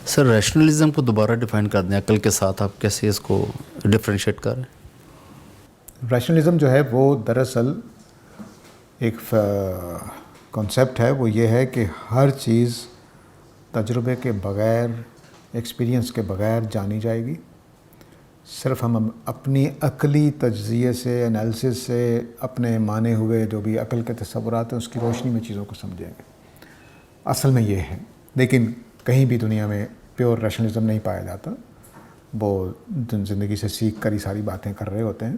سر rationalism کو دوبارہ define کر دیں، عقل کے ساتھ آپ کیسے اس کو ڈفرینشیٹ کر رہے ہیں؟ ریشنلزم جو ہے وہ دراصل ایک کانسیپٹ ہے، وہ یہ ہے کہ ہر چیز تجربے کے بغیر، ایکسپیرینس کے بغیر جانی جائے گی. صرف ہم اپنی عقلی تجزیے سے، انالیسس سے، اپنے مانے ہوئے جو بھی عقل کے تصورات ہیں اس کی روشنی میں چیزوں کو سمجھیں گے. اصل میں یہ ہے، لیکن کہیں بھی دنیا میں پیور ریشنلزم نہیں پایا جاتا. وہ زندگی سے سیکھ کر ہی ساری باتیں کر رہے ہوتے ہیں،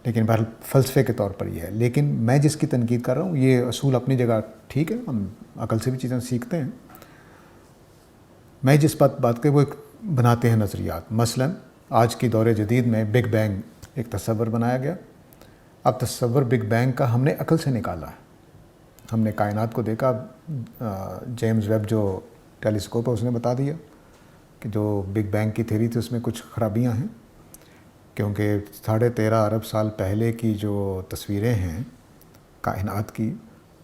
لیکن بہرحال فلسفے کے طور پر یہ ہے. لیکن میں جس کی تنقید کر رہا ہوں یہ اصول اپنی جگہ ٹھیک ہے، ہم عقل سے بھی چیزیں سیکھتے ہیں. میں جس بات کے وہ ایک بناتے ہیں نظریات. مثلا آج کی دور جدید میں بگ بینگ ایک تصور بنایا گیا. اب تصور بگ بینگ کا ہم نے عقل سے نکالا ہے. ہم نے کائنات کو دیکھا، جیمز ویب جو ٹیلیسکوپ ہے اس نے بتا دیا کہ جو بگ بینگ کی تھیوری تھی اس میں کچھ خرابیاں ہیں، کیونکہ 13.5 ارب سال پہلے کی جو تصویریں ہیں کائنات کی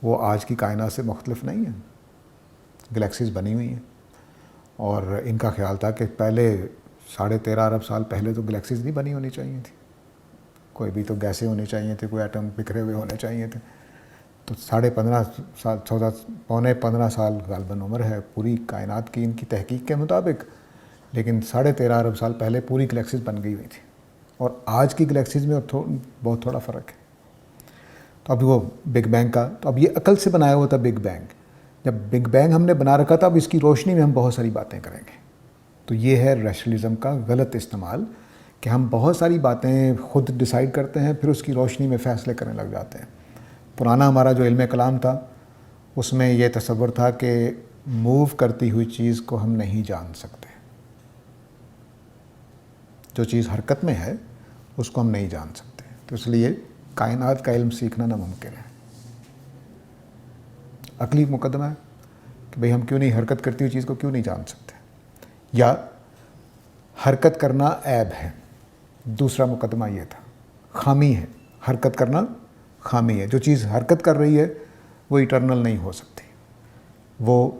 وہ آج کی کائنات سے مختلف نہیں ہیں. گلیکسیز بنی ہوئی ہیں، اور ان کا خیال تھا کہ پہلے 13.5 ارب سال پہلے تو گلیکسیز نہیں بنی ہونی چاہیے تھی، کوئی بھی تو گیسیں ہونی چاہیے تھے، کوئی ایٹم بکھرے ہوئے ہونے چاہیے تھے. تو 15.5 سال، 14.25 سال غالباً عمر ہے پوری کائنات کی ان کی تحقیق کے مطابق، لیکن 13.5 ارب سال پہلے پوری گلیکسیز بن گئی ہوئی تھی، اور آج کی گلیکسیز میں بہت تھوڑا فرق ہے. تو اب وہ بگ بینگ کا، تو اب یہ عقل سے بنایا ہوا تھا بگ بینگ. جب بگ بینگ ہم نے بنا رکھا تھا، اب اس کی روشنی میں ہم بہت ساری باتیں کریں گے. تو یہ ہے ریشنلزم کا غلط استعمال، کہ ہم بہت ساری باتیں خود ڈیسائیڈ کرتے ہیں، پھر اس کی روشنی میں فیصلے کرنے لگ جاتے ہیں. پرانا ہمارا جو علم کلام تھا اس میں یہ تصور تھا کہ موو کرتی ہوئی چیز کو ہم نہیں جان سکتے. جو چیز حرکت میں ہے اس کو ہم نہیں جان سکتے، تو اس لیے کائنات کا علم سیکھنا ناممکن ہے. عقلی مقدمہ ہے کہ بھئی ہم کیوں نہیں حرکت کرتی ہوئی چیز کو کیوں نہیں جان سکتے، یا حرکت کرنا عیب ہے. دوسرا مقدمہ یہ تھا، خامی ہے، حرکت کرنا خامی ہے. جو چیز حرکت کر رہی ہے وہ ایٹرنل نہیں ہو سکتی، وہ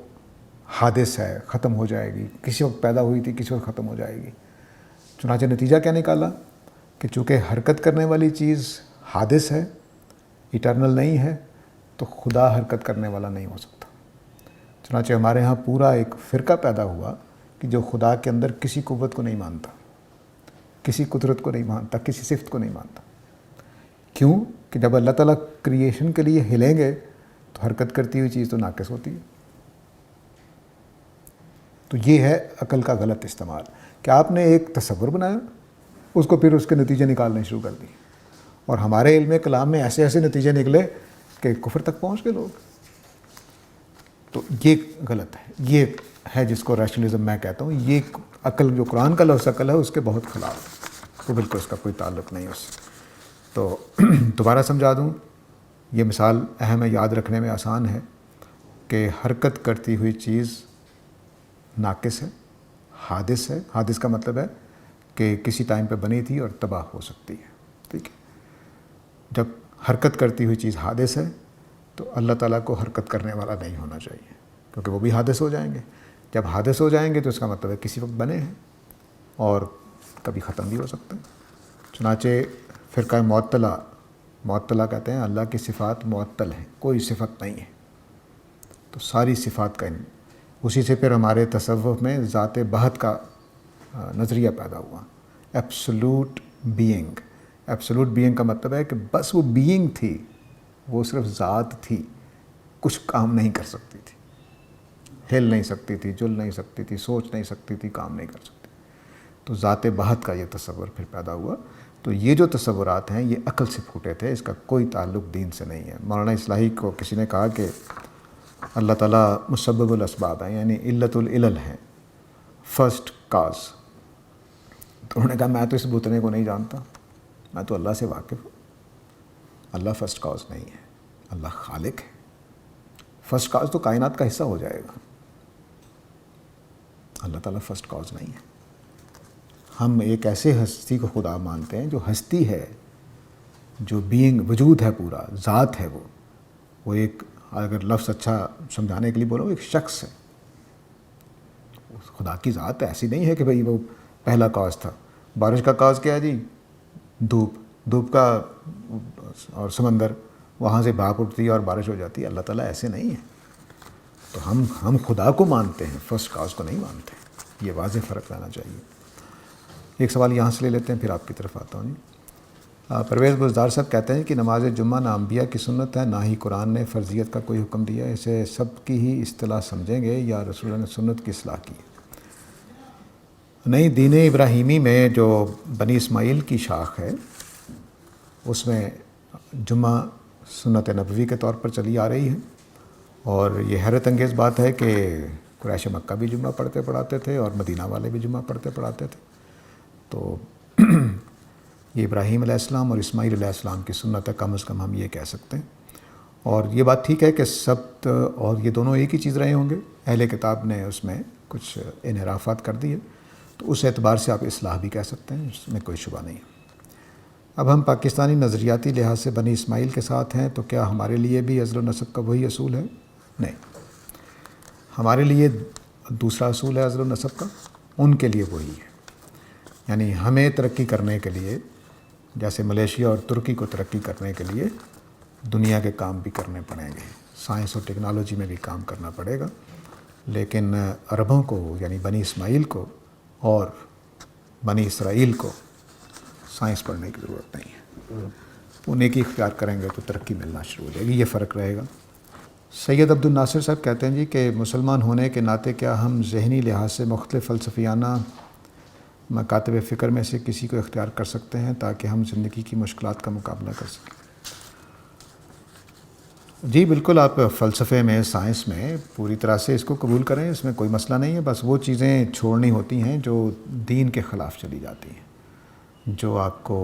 حادث ہے، ختم ہو جائے گی. کسی وقت پیدا ہوئی تھی، کسی وقت ختم ہو جائے گی. چنانچہ نتیجہ کیا نکالا کہ چونکہ حرکت کرنے والی چیز حادث ہے، ایٹرنل نہیں ہے، تو خدا حرکت کرنے والا نہیں ہو سکتا. چنانچہ ہمارے ہاں پورا ایک فرقہ پیدا ہوا کہ جو خدا کے اندر کسی قوت کو نہیں مانتا، کسی قدرت کو نہیں مانتا، کسی صفت کو نہیں مانتا. کیوں کہ جب اللہ تعالیٰ کریشن کے لیے ہلیں گے تو حرکت کرتی ہوئی چیز تو ناقص ہوتی ہے. تو یہ ہے عقل کا غلط استعمال، کہ آپ نے ایک تصور بنایا، اس کو پھر اس کے نتیجے نکالنے شروع کر دیے، اور ہمارے علم کلام میں ایسے ایسے نتیجے نکلے کہ کفر تک پہنچ گئے لوگ. تو یہ غلط ہے. یہ ہے جس کو ریشنلزم میں کہتا ہوں. یہ عقل جو قرآن کا لفظ عقل ہے اس کے بہت خلاف ہے، تو بالکل اس کا کوئی تعلق نہیں اس سے. تو دوبارہ سمجھا دوں، یہ مثال اہم ہے، یاد رکھنے میں آسان ہے، کہ حرکت کرتی ہوئی چیز ناقص ہے، حادث ہے. حادث کا مطلب ہے کہ کسی ٹائم پہ بنی تھی اور تباہ ہو سکتی ہے. ٹھیک ہے، جب حرکت کرتی ہوئی چیز حادث ہے تو اللہ تعالیٰ کو حرکت کرنے والا نہیں ہونا چاہیے، کیونکہ وہ بھی حادث ہو جائیں گے. جب حادث ہو جائیں گے تو اس کا مطلب ہے کسی وقت بنے ہیں اور کبھی ختم بھی ہو سکتے ہیں. چنانچہ فرقہ معطلہ کہتے ہیں اللہ کی صفات معطل ہیں، کوئی صفت نہیں ہے. تو ساری صفات کا علم، اسی سے پھر ہمارے تصوف میں ذات بہت کا نظریہ پیدا ہوا. Absolute being. ایبسولوٹ بینگ کا مطلب ہے کہ بس وہ بینگ تھی، وہ صرف ذات تھی، کچھ کام نہیں کر سکتی تھی، ہل نہیں سکتی تھی، جل نہیں سکتی تھی، سوچ نہیں سکتی تھی، کام نہیں کر سکتی. تو ذات بہت کا یہ تصور پھر پیدا ہوا. تو یہ جو تصورات ہیں یہ عقل سے پھوٹے تھے، اس کا کوئی تعلق دین سے نہیں ہے. مولانا اصلاحی کو کسی نے کہا کہ اللہ تعالیٰ مسبب الاسباب ہیں، یعنی علت العلل ہیں، فرسٹ کاز. تو انہوں نے کہا میں تو اس بتنے کو نہیں جانتا، میں تو اللہ سے واقف ہوں. اللہ فرسٹ کاز نہیں ہے، اللہ خالق ہے. فرسٹ کاز تو کائنات کا حصہ ہو جائے گا، اللہ تعالیٰ فرسٹ کاز نہیں ہے. ہم ایک ایسے ہستی کو خدا مانتے ہیں جو ہستی ہے، جو بینگ وجود ہے، پورا ذات ہے. وہ ایک، اگر لفظ اچھا سمجھانے کے لیے بولو، ایک شخص ہے. خدا کی ذات ایسی نہیں ہے کہ بھئی وہ پہلا کاز تھا. بارش کا کاز کیا ہے جی؟ دھوپ کا اور سمندر, وہاں سے بھاپ اٹھتی ہے اور بارش ہو جاتی ہے. اللہ تعالیٰ ایسے نہیں ہے. تو ہم خدا کو مانتے ہیں, فرسٹ کاز کو نہیں مانتے. یہ واضح فرق رہنا چاہیے. ایک سوال یہاں سے لے لیتے ہیں, پھر آپ کی طرف آتا ہوں. پرویز بزدار صاحب کہتے ہیں کہ نماز جمعہ نہ انبیاء کی سنت ہے, نہ ہی قرآن نے فرضیت کا کوئی حکم دیا. اسے سب کی ہی اصطلاح سمجھیں گے یا رسول اللہ نے سنت کی اصلاح کی؟ نہیں, دین ابراہیمی میں جو بنی اسماعیل کی شاخ ہے اس میں جمعہ سنت نبوی کے طور پر چلی آ رہی ہے. اور یہ حیرت انگیز بات ہے کہ قریش مکہ بھی جمعہ پڑھتے پڑھاتے تھے اور مدینہ والے بھی جمعہ پڑھتے پڑھاتے تھے. تو یہ ابراہیم علیہ السلام اور اسماعیل علیہ السلام کی سنت ہے, کم از کم ہم یہ کہہ سکتے ہیں. اور یہ بات ٹھیک ہے کہ سبت اور یہ دونوں ایک ہی چیز رہے ہوں گے. اہل کتاب نے اس میں کچھ انحرافات کر دیے, تو اس اعتبار سے آپ اصلاح بھی کہہ سکتے ہیں, اس میں کوئی شبہ نہیں. اب ہم پاکستانی نظریاتی لحاظ سے بنی اسماعیل کے ساتھ ہیں, تو کیا ہمارے لیے بھی ازل و نسب کا وہی اصول ہے؟ نہیں, ہمارے لیے دوسرا اصول ہے ازل و نسب کا, ان کے لیے وہی ہے. یعنی ہمیں ترقی کرنے کے لیے, جیسے ملیشیا اور ترکی کو ترقی کرنے کے لیے دنیا کے کام بھی کرنے پڑیں گے, سائنس اور ٹیکنالوجی میں بھی کام کرنا پڑے گا. لیکن عربوں کو یعنی بنی اسماعیل کو اور بنی اسرائیل کو سائنس پڑھنے کی ضرورت نہیں ہے. وہ نیکی اختیار کریں گے تو ترقی ملنا شروع ہو جائے گی, یہ فرق رہے گا. سید عبد الناصر صاحب کہتے ہیں جی کہ مسلمان ہونے کے ناطے کیا ہم ذہنی لحاظ سے مختلف فلسفیانہ مکاتب فکر میں سے کسی کو اختیار کر سکتے ہیں تاکہ ہم زندگی کی مشکلات کا مقابلہ کر سکیں؟ جی بالکل, آپ فلسفے میں, سائنس میں پوری طرح سے اس کو قبول کریں, اس میں کوئی مسئلہ نہیں ہے. بس وہ چیزیں چھوڑنی ہوتی ہیں جو دین کے خلاف چلی جاتی ہیں, جو آپ کو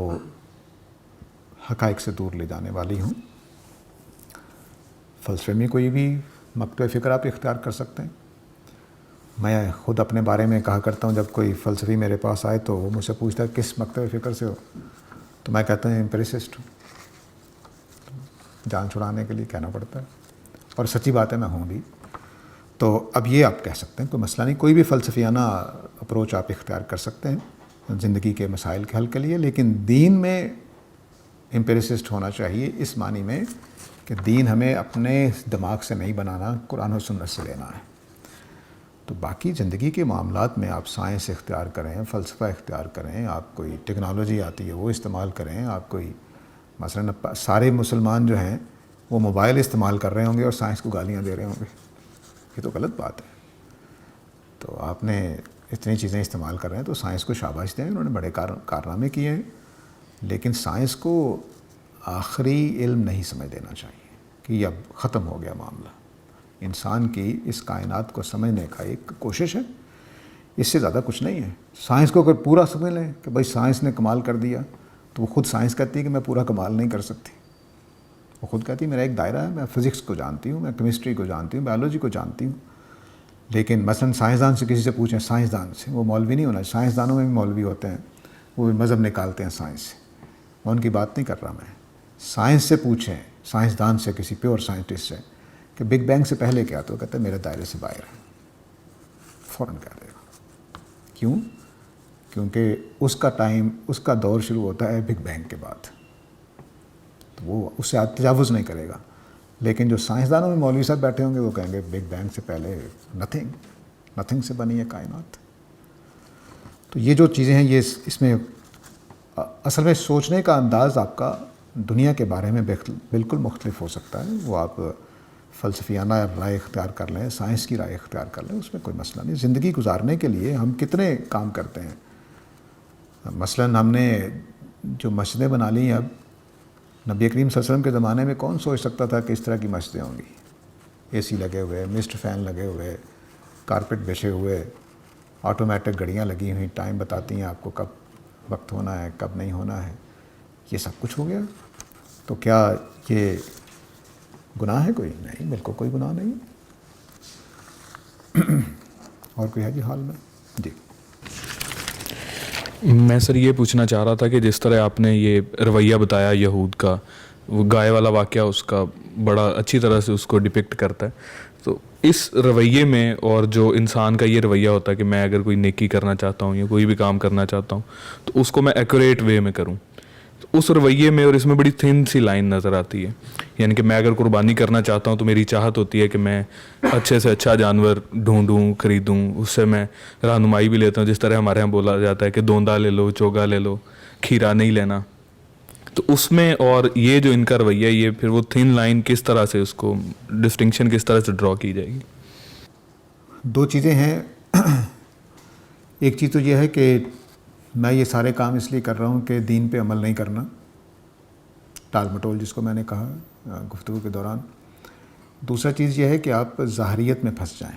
حقائق سے دور لے جانے والی ہوں. فلسفے میں کوئی بھی مکتب فکر آپ اختیار کر سکتے ہیں. میں خود اپنے بارے میں کہا کرتا ہوں, جب کوئی فلسفی میرے پاس آئے تو وہ مجھ سے پوچھتا ہے کس مکتب فکر سے ہو, تو میں کہتا ہوں امپیریسسٹ ہوں. جان چھڑانے کے لیے کہنا پڑتا ہے, اور سچی بات ہے میں ہوں بھی. تو اب یہ آپ کہہ سکتے ہیں, کوئی مسئلہ نہیں, کوئی بھی فلسفیانہ اپروچ آپ اختیار کر سکتے ہیں زندگی کے مسائل کے حل کے لیے. لیکن دین میں امپیریسسٹ ہونا چاہیے, اس معنی میں کہ دین ہمیں اپنے دماغ سے نہیں بنانا, قرآن و سنت سے لینا ہے. تو باقی زندگی کے معاملات میں آپ سائنس اختیار کریں, فلسفہ اختیار کریں, آپ کوئی ٹیکنالوجی آتی ہے وہ استعمال کریں. آپ کوئی مثلا سارے مسلمان جو ہیں وہ موبائل استعمال کر رہے ہوں گے اور سائنس کو گالیاں دے رہے ہوں گے, یہ تو غلط بات ہے. تو آپ نے اتنی چیزیں استعمال کر رہے ہیں تو سائنس کو شاباش دیں, انہوں نے بڑے کارنامے کیے ہیں. لیکن سائنس کو آخری علم نہیں سمجھ دینا چاہیے کہ یہ اب ختم ہو گیا معاملہ. انسان کی اس کائنات کو سمجھنے کا ایک کوشش ہے, اس سے زیادہ کچھ نہیں ہے. سائنس کو اگر پورا سمجھ لیں کہ بھائی سائنس نے کمال کر دیا, تو وہ خود سائنس کہتی ہے کہ میں پورا کمال نہیں کر سکتی. وہ خود کہتی ہے میرا ایک دائرہ ہے, میں فزکس کو جانتی ہوں, میں کیمسٹری کو جانتی ہوں, بایولوجی کو جانتی ہوں. لیکن مثلا سائنسدان سے کسی سے پوچھیں, سائنسدان سے, وہ مولوی نہیں ہونا. سائنسدانوں میں بھی مولوی ہوتے ہیں, وہ بھی مذہب نکالتے ہیں سائنس سے. میں ان کی بات نہیں کر رہا. میں سائنس سے پوچھیں, سائنسدان سے, کسی پیور سائنٹسٹ سے کہ بگ بینگ سے پہلے کیا, تو وہ کہتا ہے میرے دائرے سے باہر ہے, فوراً کہہ دے گا. کیوں؟ کیونکہ اس کا ٹائم, اس کا دور شروع ہوتا ہے بگ بینگ کے بعد, تو وہ اس سے تجاوز نہیں کرے گا. لیکن جو سائنسدانوں میں مولوی صاحب بیٹھے ہوں گے وہ کہیں گے بگ بینگ سے پہلے نتھنگ سے بنی ہے کائنات. تو یہ جو چیزیں ہیں یہ اس میں اصل میں سوچنے کا انداز آپ کا دنیا کے بارے میں بالکل مختلف ہو سکتا ہے. وہ آپ فلسفیانہ رائے اختیار کر لیں, سائنس کی رائے اختیار کر لیں, اس میں کوئی مسئلہ نہیں. زندگی گزارنے کے لیے ہم کتنے کام کرتے ہیں. مثلا ہم نے جو مسجدیں بنا لی ہیں, اب نبی کریم صلی اللہ علیہ وسلم کے زمانے میں کون سوچ سکتا تھا کہ اس طرح کی مسجدیں ہوں گی. اے سی لگے ہوئے, مسٹ فین لگے ہوئے, کارپیٹ بچھے ہوئے, آٹومیٹک گھڑیاں لگی ہوئی, ٹائم بتاتی ہیں آپ کو کب وقت ہونا ہے کب نہیں ہونا ہے. یہ سب کچھ ہو گیا. تو کیا یہ گناہ ہے؟ کوئی نہیں, بالکل کوئی گناہ نہیں. اور کوئی ہے جی حال میں؟ جی میں سر یہ پوچھنا چاہ رہا تھا کہ جس طرح آپ نے یہ رویہ بتایا یہود کا, وہ گائے والا واقعہ اس کا بڑا اچھی طرح سے اس کو ڈپکٹ کرتا ہے. تو اس رویے میں اور جو انسان کا یہ رویہ ہوتا ہے کہ میں اگر کوئی نیکی کرنا چاہتا ہوں یا کوئی بھی کام کرنا چاہتا ہوں تو اس کو میں ایکوریٹ وے میں کروں، تو اس رویے میں اور اس میں بڑی تھن سی لائن نظر آتی ہے. یعنی کہ میں اگر قربانی کرنا چاہتا ہوں تو میری چاہت ہوتی ہے کہ میں اچھے سے اچھا جانور ڈھونڈوں، خریدوں، اس سے میں رہنمائی بھی لیتا ہوں. جس طرح ہمارے یہاں بولا جاتا ہے کہ دوندا لے لو، چوگا لے لو، کھیرا نہیں لینا. تو اس میں اور یہ جو ان کا رویہ، یہ پھر وہ تھن لائن کس طرح سے، اس کو ڈسٹنکشن کس طرح سے ڈرا کی جائے گی؟ دو چیزیں ہیں. ایک چیز تو یہ ہے کہ میں یہ سارے کام اس لیے کر رہا ہوں کہ دین پہ عمل نہیں کرنا، ٹال مٹول جس کو میں نے کہا گفتگو کے دوران. دوسرا چیز یہ ہے کہ آپ ظاہریت میں پھنس جائیں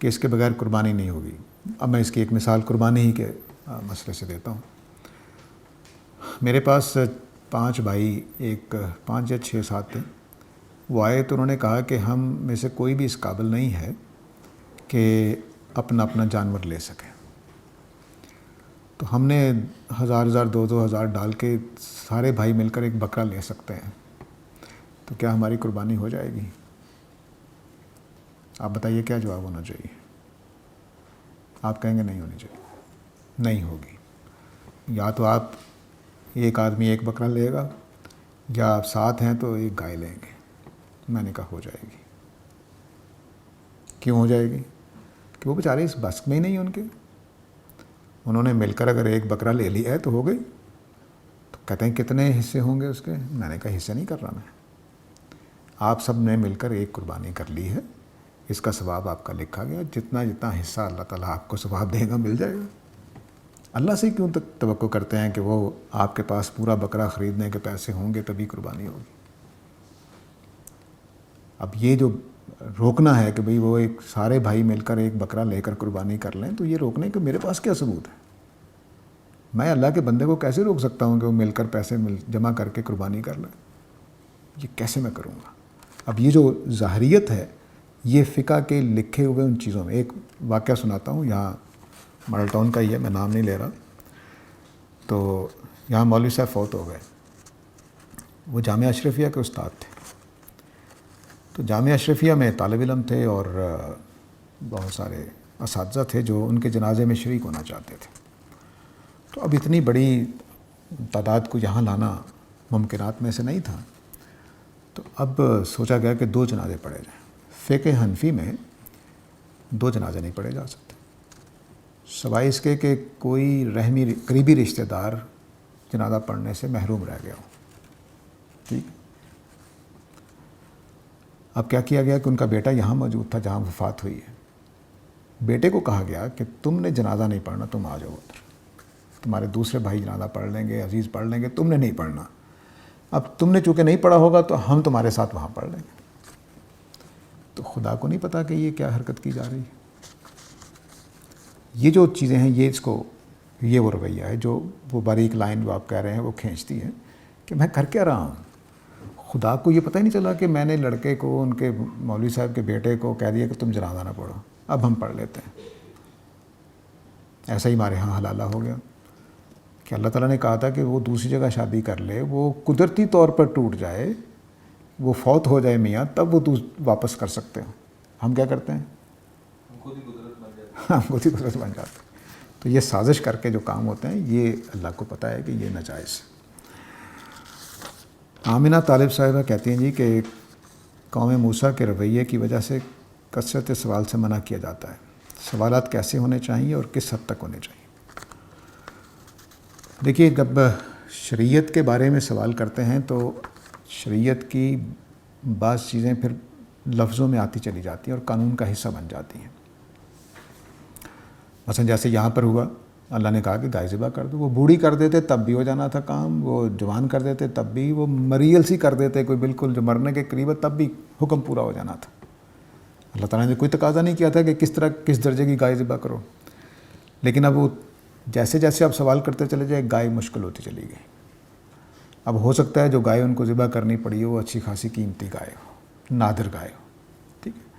کہ اس کے بغیر قربانی نہیں ہوگی. اب میں اس کی ایک مثال قربانی ہی کے مسئلے سے دیتا ہوں. میرے پاس 5 بھائی، 5 یا 6 7 تھے. وہ آئے تو انہوں نے کہا کہ ہم میں سے کوئی بھی اس قابل نہیں ہے کہ اپنا جانور لے سکے. تو ہم نے 1000 2,000 ڈال کے سارے بھائی مل کر ایک بکرا لے سکتے ہیں، تو کیا ہماری قربانی ہو جائے گی؟ آپ بتائیے کیا جواب ہونا چاہیے؟ آپ کہیں گے نہیں ہونی چاہیے. نہیں ہوگی. یا تو آپ ایک آدمی ایک بکرا لے گا، یا آپ 7 ہیں تو ایک گائے لیں گے. میں نے کہا ہو جائے گی. کیوں ہو جائے گی؟ کہ وہ بیچارے اس بس میں ہی نہیں ان کے. انہوں نے مل کر اگر ایک بکرا لے لیا ہے تو ہو گئی. تو کہتے ہیں کتنے حصے ہوں گے اس کے؟ میں نے کہا حصے نہیں کر رہا میں. آپ سب نے مل کر ایک قربانی کر لی ہے، اس کا ثواب آپ کا لکھا گیا. جتنا حصہ اللہ تعالیٰ آپ کو ثواب دے گا مل جائے گا. اللہ سے کیوں تک توقع کرتے ہیں کہ وہ آپ کے پاس پورا بکرا خریدنے کے پیسے ہوں گے تبھی قربانی ہوگی؟ اب یہ جو روکنا ہے کہ بھئی وہ ایک سارے بھائی مل کر ایک بکرا لے کر قربانی کر لیں، تو یہ روکنے کے میرے پاس کیا ثبوت ہے؟ میں اللہ کے بندے کو کیسے روک سکتا ہوں کہ وہ مل کر پیسے جمع کر کے قربانی کر لیں؟ یہ کیسے میں کروں گا؟ اب یہ جو ظاہریت ہے، یہ فقہ کے لکھے ہوئے ان چیزوں میں. ایک واقعہ سناتا ہوں، یہاں ماڈل ٹاؤن کا ہی ہے، میں نام نہیں لے رہا. تو یہاں مولوی صاحب فوت ہو گئے. وہ جامعہ اشرفیہ کے استاد تھے. تو جامعہ اشرفیہ میں طالب علم تھے اور بہت سارے اساتذہ تھے جو ان کے جنازے میں شریک ہونا چاہتے تھے. تو اب اتنی بڑی تعداد کو یہاں لانا ممکنات میں سے نہیں تھا. تو اب سوچا گیا کہ 2 جنازے پڑھے جائیں. فقہ حنفی میں 2 جنازے نہیں پڑھے جا سکتے، سوائے اس کے کہ کوئی قریبی رشتہ دار جنازہ پڑھنے سے محروم رہ گیا ہو. ٹھیک. اب کیا کیا گیا کہ ان کا بیٹا یہاں موجود تھا جہاں وفات ہوئی ہے. بیٹے کو کہا گیا کہ تم نے جنازہ نہیں پڑھنا، تم آ جاؤ ادھر، تمہارے دوسرے بھائی جنازہ پڑھ لیں گے، عزیز پڑھ لیں گے، تم نے نہیں پڑھنا. اب تم نے چونکہ نہیں پڑھا ہوگا تو ہم تمہارے ساتھ وہاں پڑھ لیں گے. تو خدا کو نہیں پتا کہ یہ کیا حرکت کی جا رہی ہے. یہ جو چیزیں ہیں، یہ وہ رویہ ہے جو وہ باریک لائن جو آپ کہہ رہے ہیں وہ کھینچتی ہے کہ میں کر کیا رہا ہوں. خدا کو یہ پتہ ہی نہیں چلا کہ میں نے لڑکے کو، ان کے مولوی صاحب کے بیٹے کو کہہ دیا کہ تم جنازہ نہ پڑھو، اب ہم پڑھ لیتے ہیں. ایسا ہی ہمارے ہاں حلالہ ہو گیا کہ اللہ تعالیٰ نے کہا تھا کہ وہ دوسری جگہ شادی کر لے، وہ قدرتی طور پر ٹوٹ جائے، وہ فوت ہو جائے میاں، تب وہ واپس کر سکتے ہو. ہم کیا کرتے ہیں؟ ہم خود ہی قدرت بن جاتے ہیں. تو یہ سازش کر کے جو کام ہوتے ہیں، یہ اللہ کو پتہ ہے کہ یہ ناجائز. آمنہ طالب صاحبہ کہتی ہیں جی کہ قوم موسیٰ کے رویے کی وجہ سے کثرت سوال سے منع کیا جاتا ہے. سوالات کیسے ہونے چاہیے اور کس حد تک ہونے چاہیے؟ دیکھیے، جب شریعت کے بارے میں سوال کرتے ہیں تو شریعت کی بعض چیزیں پھر لفظوں میں آتی چلی جاتی ہیں اور قانون کا حصہ بن جاتی ہیں. مثلا جیسے یہاں پر ہوا، اللہ نے کہا کہ گائے ذبح کر دو. وہ بوڑھی کر دیتے تب بھی ہو جانا تھا کام، وہ جوان کر دیتے تب بھی، وہ مریل سی کر دیتے کوئی بالکل جو مرنے کے قریب ہے تب بھی حکم پورا ہو جانا تھا. اللہ تعالیٰ نے کوئی تقاضا نہیں کیا تھا کہ کس درجے کی گائے ذبح کرو. لیکن اب وہ جیسے جیسے آپ سوال کرتے چلے جائے، گائے مشکل ہوتی چلی گئی. اب ہو سکتا ہے جو گائے ان کو ذبح کرنی پڑی ہو وہ اچھی خاصی قیمتی گائے ہو، نادر گائے ہو. ٹھیک ہے.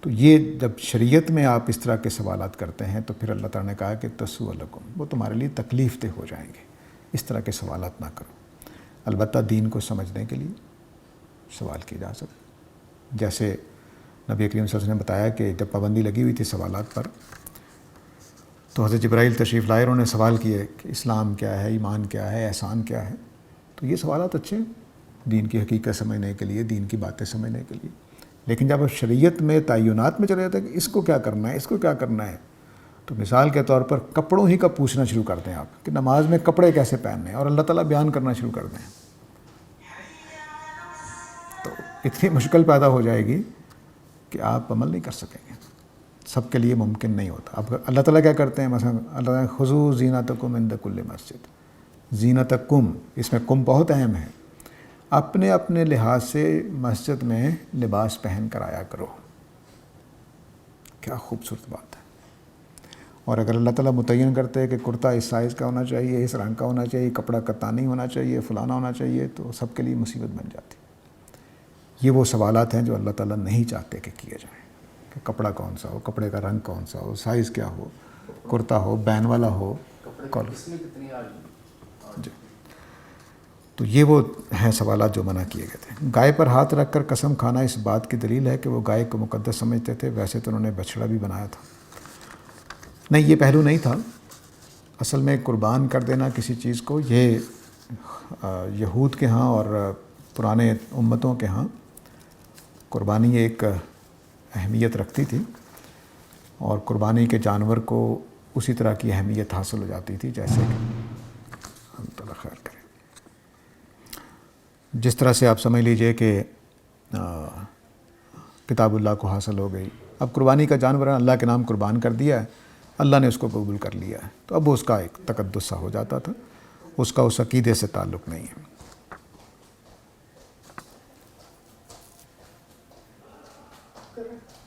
تو یہ جب شریعت میں آپ اس طرح کے سوالات کرتے ہیں تو پھر اللہ تعالیٰ نے کہا کہ تسوء لکم، وہ تمہارے لیے تکلیف دہ ہو جائیں گے. اس طرح کے سوالات نہ کرو. البتہ دین کو سمجھنے کے لیے سوال کیے جا سکتے. جیسے نبی کریم صلی اللہ علیہ وسلم نے بتایا کہ جب پابندی لگی ہوئی تھی سوالات پر تو حضرت جبرائیل تشریف لائے، انہوں نے سوال کیے کہ اسلام کیا ہے، ایمان کیا ہے، احسان کیا ہے. تو یہ سوالات اچھے ہیں دین کی حقیقت سمجھنے کے لیے، دین کی باتیں سمجھنے کے لیے. لیکن جب آپ شریعت میں تعینات میں چلے جاتے ہیں کہ اس کو کیا کرنا ہے، اس کو کیا کرنا ہے، تو مثال کے طور پر کپڑوں ہی کا پوچھنا شروع کر دیں آپ کہ نماز میں کپڑے کیسے پہننے ہیں، اور اللہ تعالیٰ بیان کرنا شروع کر دیں، تو اتنی مشکل پیدا ہو جائے گی کہ آپ عمل نہیں کر سکیں گے. سب کے لیے ممکن نہیں ہوتا. اب اللہ تعالیٰ کیا کرتے ہیں، مثلا اللہ تعالیٰ خذوا زینتکم عند کل مسجد. زینتکم، اس میں کم بہت اہم ہے. اپنے اپنے لحاظ سے مسجد میں لباس پہن کر آیا کرو. کیا خوبصورت بات ہے. اور اگر اللہ تعالیٰ متعین کرتے ہیں کہ کرتا اس سائز کا ہونا چاہیے، اس رنگ کا ہونا چاہیے، کپڑا کتانی ہونا چاہیے، فلانا ہونا چاہیے، تو سب کے لیے مصیبت بن جاتی. یہ وہ سوالات ہیں جو اللہ تعالیٰ نہیں چاہتے کہ کیے جائیں، کہ کپڑا کون سا ہو، کپڑے کا رنگ کون سا ہو، سائز کیا ہو، کرتا ہو، بین والا ہو، جی. تو یہ وہ ہیں سوالات جو منع کیے گئے تھے. گائے پر ہاتھ رکھ کر قسم کھانا اس بات کی دلیل ہے کہ وہ گائے کو مقدس سمجھتے تھے. ویسے تو انہوں نے بچڑا بھی بنایا تھا. نہیں، یہ پہلو نہیں تھا. اصل میں قربان کر دینا کسی چیز کو، یہ یہود کے ہاں اور پرانے امتوں کے ہاں قربانی ایک اہمیت رکھتی تھی، اور قربانی کے جانور کو اسی طرح کی اہمیت حاصل ہو جاتی تھی جیسے کہ ہم تعالیٰ خیر کریں. جس طرح سے آپ سمجھ لیجئے کہ کتاب اللہ کو حاصل ہو گئی. اب قربانی کا جانور اللہ کے نام قربان کر دیا ہے، اللہ نے اس کو قبول کر لیا ہے، تو اب اس کا ایک تقدس سا ہو جاتا تھا. اس کا اس عقیدے سے تعلق نہیں ہے.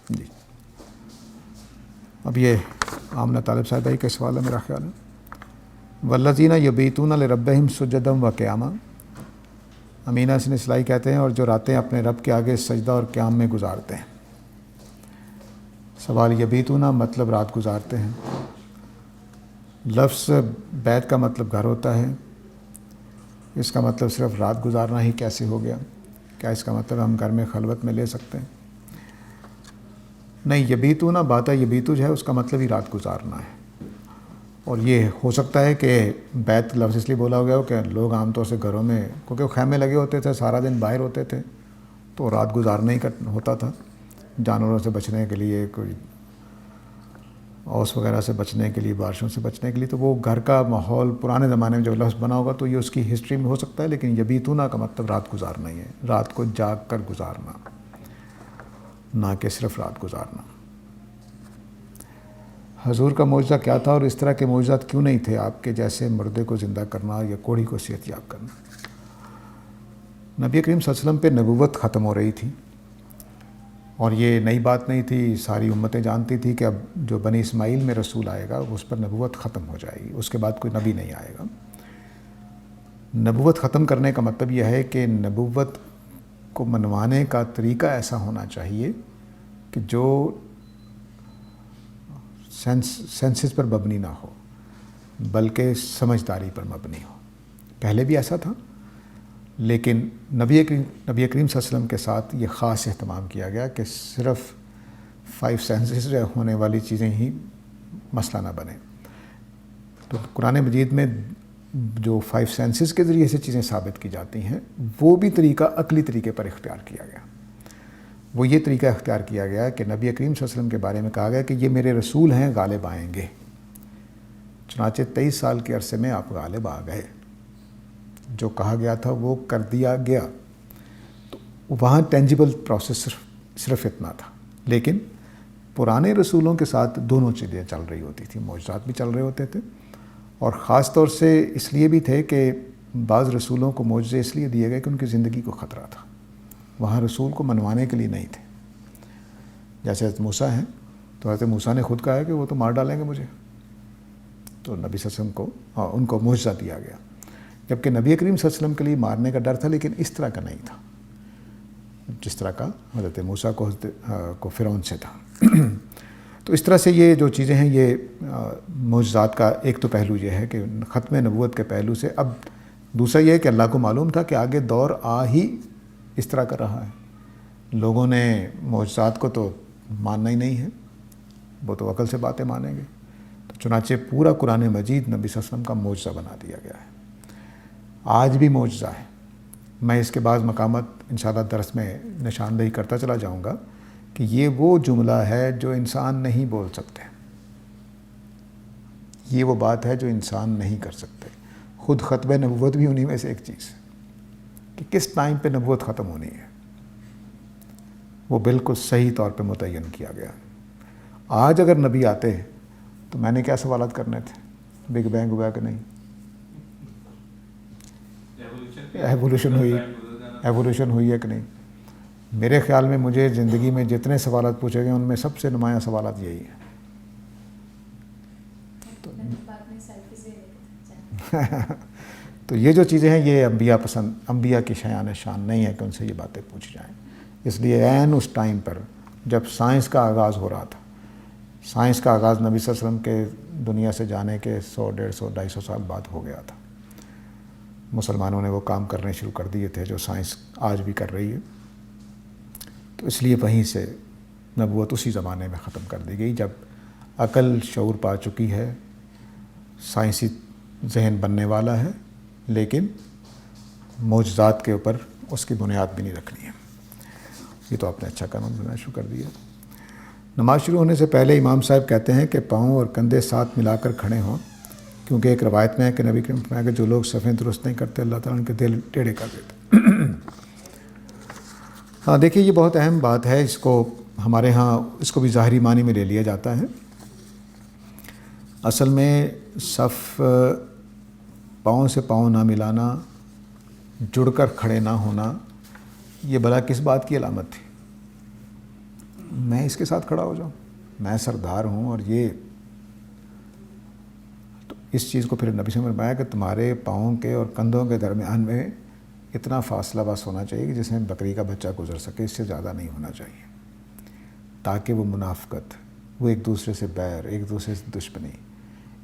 جی. اب یہ آمنہ طالب صاحب بھائی کا سوال ہے میرا خیال ہے. والذین یبیتون لربہم سجدا و قیاما. امینہ حسن اصلاحی کہتے ہیں اور جو راتیں اپنے رب کے آگے سجدہ اور قیام میں گزارتے ہیں. سوال یبیتون مطلب رات گزارتے ہیں. لفظ بیت کا مطلب گھر ہوتا ہے. اس کا مطلب صرف رات گزارنا ہی کیسے ہو گیا؟ کیا اس کا مطلب ہم گھر میں خلوت میں لے سکتے ہیں؟ نہیں، یبیتون باتا یبیتو جو ہے اس کا مطلب ہی رات گزارنا ہے. اور یہ ہو سکتا ہے کہ بیت لفظ اس لیے بولا ہو گیا ہو کہ لوگ عام طور سے گھروں میں، کیونکہ وہ خیمے لگے ہوتے تھے، سارا دن باہر ہوتے تھے، تو رات گزارنا ہی ہوتا تھا جانوروں سے بچنے کے لیے، کوئی اوس وغیرہ سے بچنے کے لیے، بارشوں سے بچنے کے لیے. تو وہ گھر کا ماحول پرانے زمانے میں جو لفظ بنا ہوگا تو یہ اس کی ہسٹری میں ہو سکتا ہے. لیکن یبیتونا کا مطلب رات گزارنا ہی ہے، رات کو جاگ کر گزارنا، نہ کہ صرف رات گزارنا. حضور کا معجزہ کیا تھا اور اس طرح کے معجزات کیوں نہیں تھے آپ کے، جیسے مردے کو زندہ کرنا یا کوڑھی کو صحت یاب کرنا؟ نبی کریم صلی اللہ علیہ وسلم پہ نبوت ختم ہو رہی تھی، اور یہ نئی بات نہیں تھی. ساری امتیں جانتی تھی کہ اب جو بنی اسماعیل میں رسول آئے گا اس پر نبوت ختم ہو جائے گی، اس کے بعد کوئی نبی نہیں آئے گا. نبوت ختم کرنے کا مطلب یہ ہے کہ نبوت کو منوانے کا طریقہ ایسا ہونا چاہیے کہ جو سینسز پر مبنی نہ ہو بلکہ سمجھداری پر مبنی ہو. پہلے بھی ایسا تھا، لیکن نبی کریم صلی اللہ علیہ وسلم کے ساتھ یہ خاص اہتمام کیا گیا کہ صرف 5 سینسز سے ہونے والی چیزیں ہی مسئلہ نہ بنے. تو قرآن مجید میں جو 5 سینسز کے ذریعے سے چیزیں ثابت کی جاتی ہیں، وہ بھی طریقہ عقلی طریقے پر اختیار کیا گیا. وہ یہ طریقہ اختیار کیا گیا کہ نبی کریم صلی اللہ علیہ وسلم کے بارے میں کہا گیا کہ یہ میرے رسول ہیں، غالب آئیں گے. چنانچہ 23 سال کے عرصے میں آپ غالب آ گئے، جو کہا گیا تھا وہ کر دیا گیا. تو وہاں ٹینجیبل پروسیس صرف اتنا تھا. لیکن پرانے رسولوں کے ساتھ دونوں چیزیں چل رہی ہوتی تھیں، معجزات بھی چل رہے ہوتے تھے، اور خاص طور سے اس لیے بھی تھے کہ بعض رسولوں کو معجزے اس لیے دیے گئے کہ ان کی زندگی کو خطرہ تھا. وہاں رسول کو منوانے کے لیے نہیں تھے. جیسے حضرت موسیٰ ہیں، تو حضرت موسیٰ نے خود کہا ہے کہ وہ تو مار ڈالیں گے مجھے، تو نبی صلی اللہ علیہ وسلم کو ان کو معجزہ دیا گیا. جبکہ نبی کریم صلی اللہ علیہ وسلم کے لیے مارنے کا ڈر تھا، لیکن اس طرح کا نہیں تھا جس طرح کا حضرت موسیٰ کو فرعون سے تھا. تو اس طرح سے یہ جو چیزیں ہیں، یہ معجزات کا ایک تو پہلو یہ ہے کہ ختم نبوت کے پہلو سے. اب دوسرا یہ ہے کہ اللہ کو معلوم تھا کہ آگے دور آ ہی اس طرح کا رہا ہے. لوگوں نے معجزات کو تو ماننا ہی نہیں ہے، وہ تو عقل سے باتیں مانیں گے. تو چنانچہ پورا قرآن مجید نبی صلی اللہ علیہ وسلم کا معجزہ بنا دیا گیا ہے. آج بھی معجزہ ہے. میں اس کے بعض مقامات انشاءاللہ درس میں نشاندہی کرتا چلا جاؤں گا کہ یہ وہ جملہ ہے جو انسان نہیں بول سکتے. یہ وہ بات ہے جو انسان نہیں کر سکتے. خود ختم نبوت بھی انہی میں سے ایک چیز ہے کہ کس ٹائم پہ نبوت ختم ہونی ہے، وہ بالکل صحیح طور پہ متعین کیا گیا. آج اگر نبی آتے تو میں نے کیا سوالات کرنے تھے؟ بگ بینگ ہوا کہ نہیں، ایوولوشن ہوئی ہے کہ نہیں. میرے خیال میں مجھے زندگی میں جتنے سوالات پوچھے گئے ان میں سب سے نمایاں سوالات یہی ہیں. تو یہ جو چیزیں ہیں یہ انبیاء کی شایان شان نہیں ہے کہ ان سے یہ باتیں پوچھی جائیں. اس لیے عین اس ٹائم پر جب سائنس کا آغاز ہو رہا تھا، سائنس کا آغاز نبی صلی اللہ علیہ وسلم کے دنیا سے جانے کے 100 150 250 سال بعد ہو گیا تھا. مسلمانوں نے وہ کام کرنے شروع کر دیے تھے جو سائنس آج بھی کر رہی ہے. تو اس لیے وہیں سے نبوت اسی زمانے میں ختم کر دی گئی جب عقل شعور پا چکی ہے، سائنسی ذہن بننے والا ہے، لیکن معجزات کے اوپر اس کی بنیاد بھی نہیں رکھنی ہے. یہ تو آپ نے اچھا قانون بنانا شروع کر دیا. نماز شروع ہونے سے پہلے امام صاحب کہتے ہیں کہ پاؤں اور کندھے ساتھ ملا کر کھڑے ہوں، کیونکہ ایک روایت میں ہے کہ نبی کریم نے فرمایا کہ جو لوگ صفیں درست نہیں کرتے اللہ تعالیٰ ان کے دل ٹیڑھے کر دیتے. ہاں دیکھیے، یہ بہت اہم بات ہے. اس کو ہمارے ہاں اس کو بھی ظاہری معنی میں لے لیا جاتا ہے. اصل میں صف پاؤں سے پاؤں نہ ملانا، جڑ کر کھڑے نہ ہونا، یہ بھلا کس بات کی علامت تھی؟ میں اس کے ساتھ کھڑا ہو جاؤں، میں سردار ہوں، اور یہ تو اس چیز کو پھر نبی سے فرمایا کہ تمہارے پاؤں کے اور کندھوں کے درمیان میں اتنا فاصلہ بس ہونا چاہیے کہ جس میں بکری کا بچہ گزر سکے، اس سے زیادہ نہیں ہونا چاہیے، تاکہ وہ منافقت، وہ ایک دوسرے سے بیر، ایک دوسرے سے دشمنی،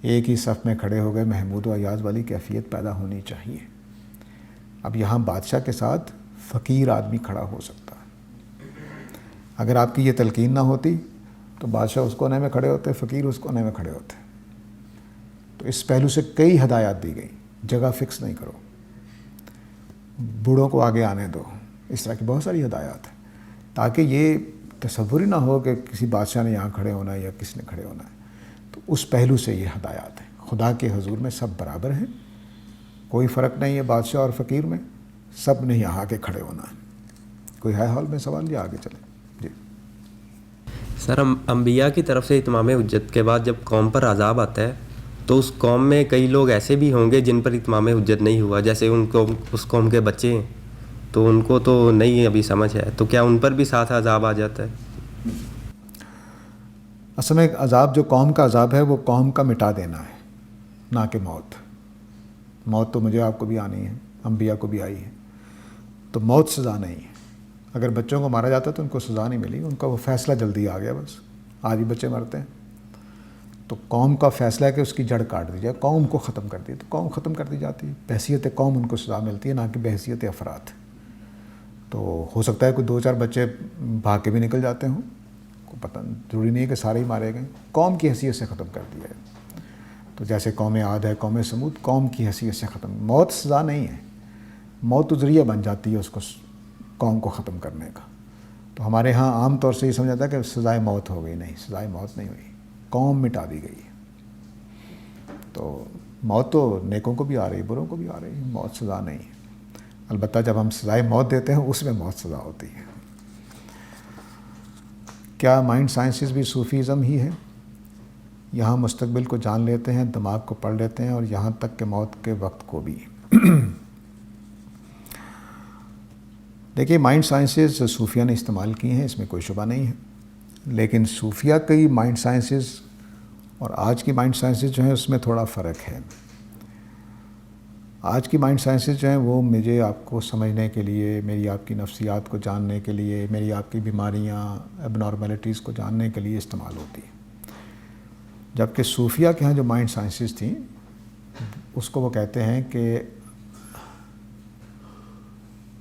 ایک ہی صف میں کھڑے ہو گئے محمود و ایاز والی کیفیت پیدا ہونی چاہیے. اب یہاں بادشاہ کے ساتھ فقیر آدمی کھڑا ہو سکتا ہے. اگر آپ کی یہ تلقین نہ ہوتی تو بادشاہ اس کونے میں کھڑے ہوتے، فقیر اس کونے میں کھڑے ہوتے. تو اس پہلو سے کئی ہدایات دی گئی. جگہ فکس نہیں کرو، بوڑھوں کو آگے آنے دو، اس طرح کی بہت ساری ہدایات ہیں، تاکہ یہ تصور ہی نہ ہو کہ کسی بادشاہ نے یہاں کھڑے ہونا ہے یا کس نے کھڑے ہونا ہے. تو اس پہلو سے یہ ہدایات ہیں. خدا کے حضور میں سب برابر ہیں، کوئی فرق نہیں ہے بادشاہ اور فقیر میں، سب نے یہاں کے کھڑے ہونا ہے. کوئی ہے حال میں سوال یا آگے چلیں؟ جی سر، انبیاء کی طرف سے اتمام حجت کے بعد جب قوم پر عذاب آتا ہے تو اس قوم میں کئی لوگ ایسے بھی ہوں گے جن پر اتمام حجت نہیں ہوا، جیسے ان کو اس قوم کے بچے ہیں تو ان کو تو نہیں ابھی سمجھ ہے، تو کیا ان پر بھی ساتھ عذاب آ جاتا ہے؟ اصل میں عذاب جو قوم کا عذاب ہے وہ قوم کا مٹا دینا ہے، نہ کہ موت. موت تو مجھے آپ کو بھی آنی ہے، انبیاء کو بھی آئی ہے. تو موت سزا نہیں ہے. اگر بچوں کو مارا جاتا تو ان کو سزا نہیں ملی، ان کا وہ فیصلہ جلدی آ گیا. بس آج بھی بچے مرتے ہیں. تو قوم کا فیصلہ ہے کہ اس کی جڑ کاٹ دی جائے، قوم کو ختم کر دی، تو قوم ختم کر دی جاتی ہے. بحیثیت قوم ان کو سزا ملتی ہے، نہ کہ بحیثیت افراد. تو ہو سکتا ہے کوئی 2-4 بچے بھاگ کے بھی نکل جاتے ہوں، کو پتہ ضروری نہیں ہے کہ سارے ہی مارے گئے. قوم کی حیثیت سے ختم کر دیا ہے. تو جیسے قوم عاد ہے، قوم سمود، قوم کی حیثیت سے ختم. موت سزا نہیں ہے، موت تو ذریعہ بن جاتی ہے اس کو قوم کو ختم کرنے کا. تو ہمارے ہاں عام طور سے یہ سمجھا جاتا ہے کہ سزائے موت ہو گئی. نہیں، سزائے موت نہیں ہوئی، قوم مٹا دی گئی. تو موت تو نیکوں کو بھی آ رہی، بروں کو بھی آ رہی، موت سزا نہیں ہے. البتہ جب ہم سزائے موت دیتے ہیں اس میں موت سزا ہوتی ہے. کیا مائنڈ سائنسز بھی صوفیزم ہی ہے؟ یہاں مستقبل کو جان لیتے ہیں، دماغ کو پڑھ لیتے ہیں، اور یہاں تک کہ موت کے وقت کو بھی. دیکھیے، مائنڈ سائنسز صوفیہ نے استعمال کی ہیں، اس میں کوئی شبہ نہیں ہے. لیکن صوفیہ کی مائنڈ سائنسز اور آج کی مائنڈ سائنسز جو ہیں اس میں تھوڑا فرق ہے. آج کی مائنڈ سائنسز جو ہیں وہ مجھے آپ کو سمجھنے کے لیے، میری آپ کی نفسیات کو جاننے کے لیے، میری آپ کی بیماریاں، اب نارملٹیز کو جاننے کے لیے استعمال ہوتی ہیں. جبکہ صوفیہ کے ہاں جو مائنڈ سائنسز تھیں اس کو وہ کہتے ہیں کہ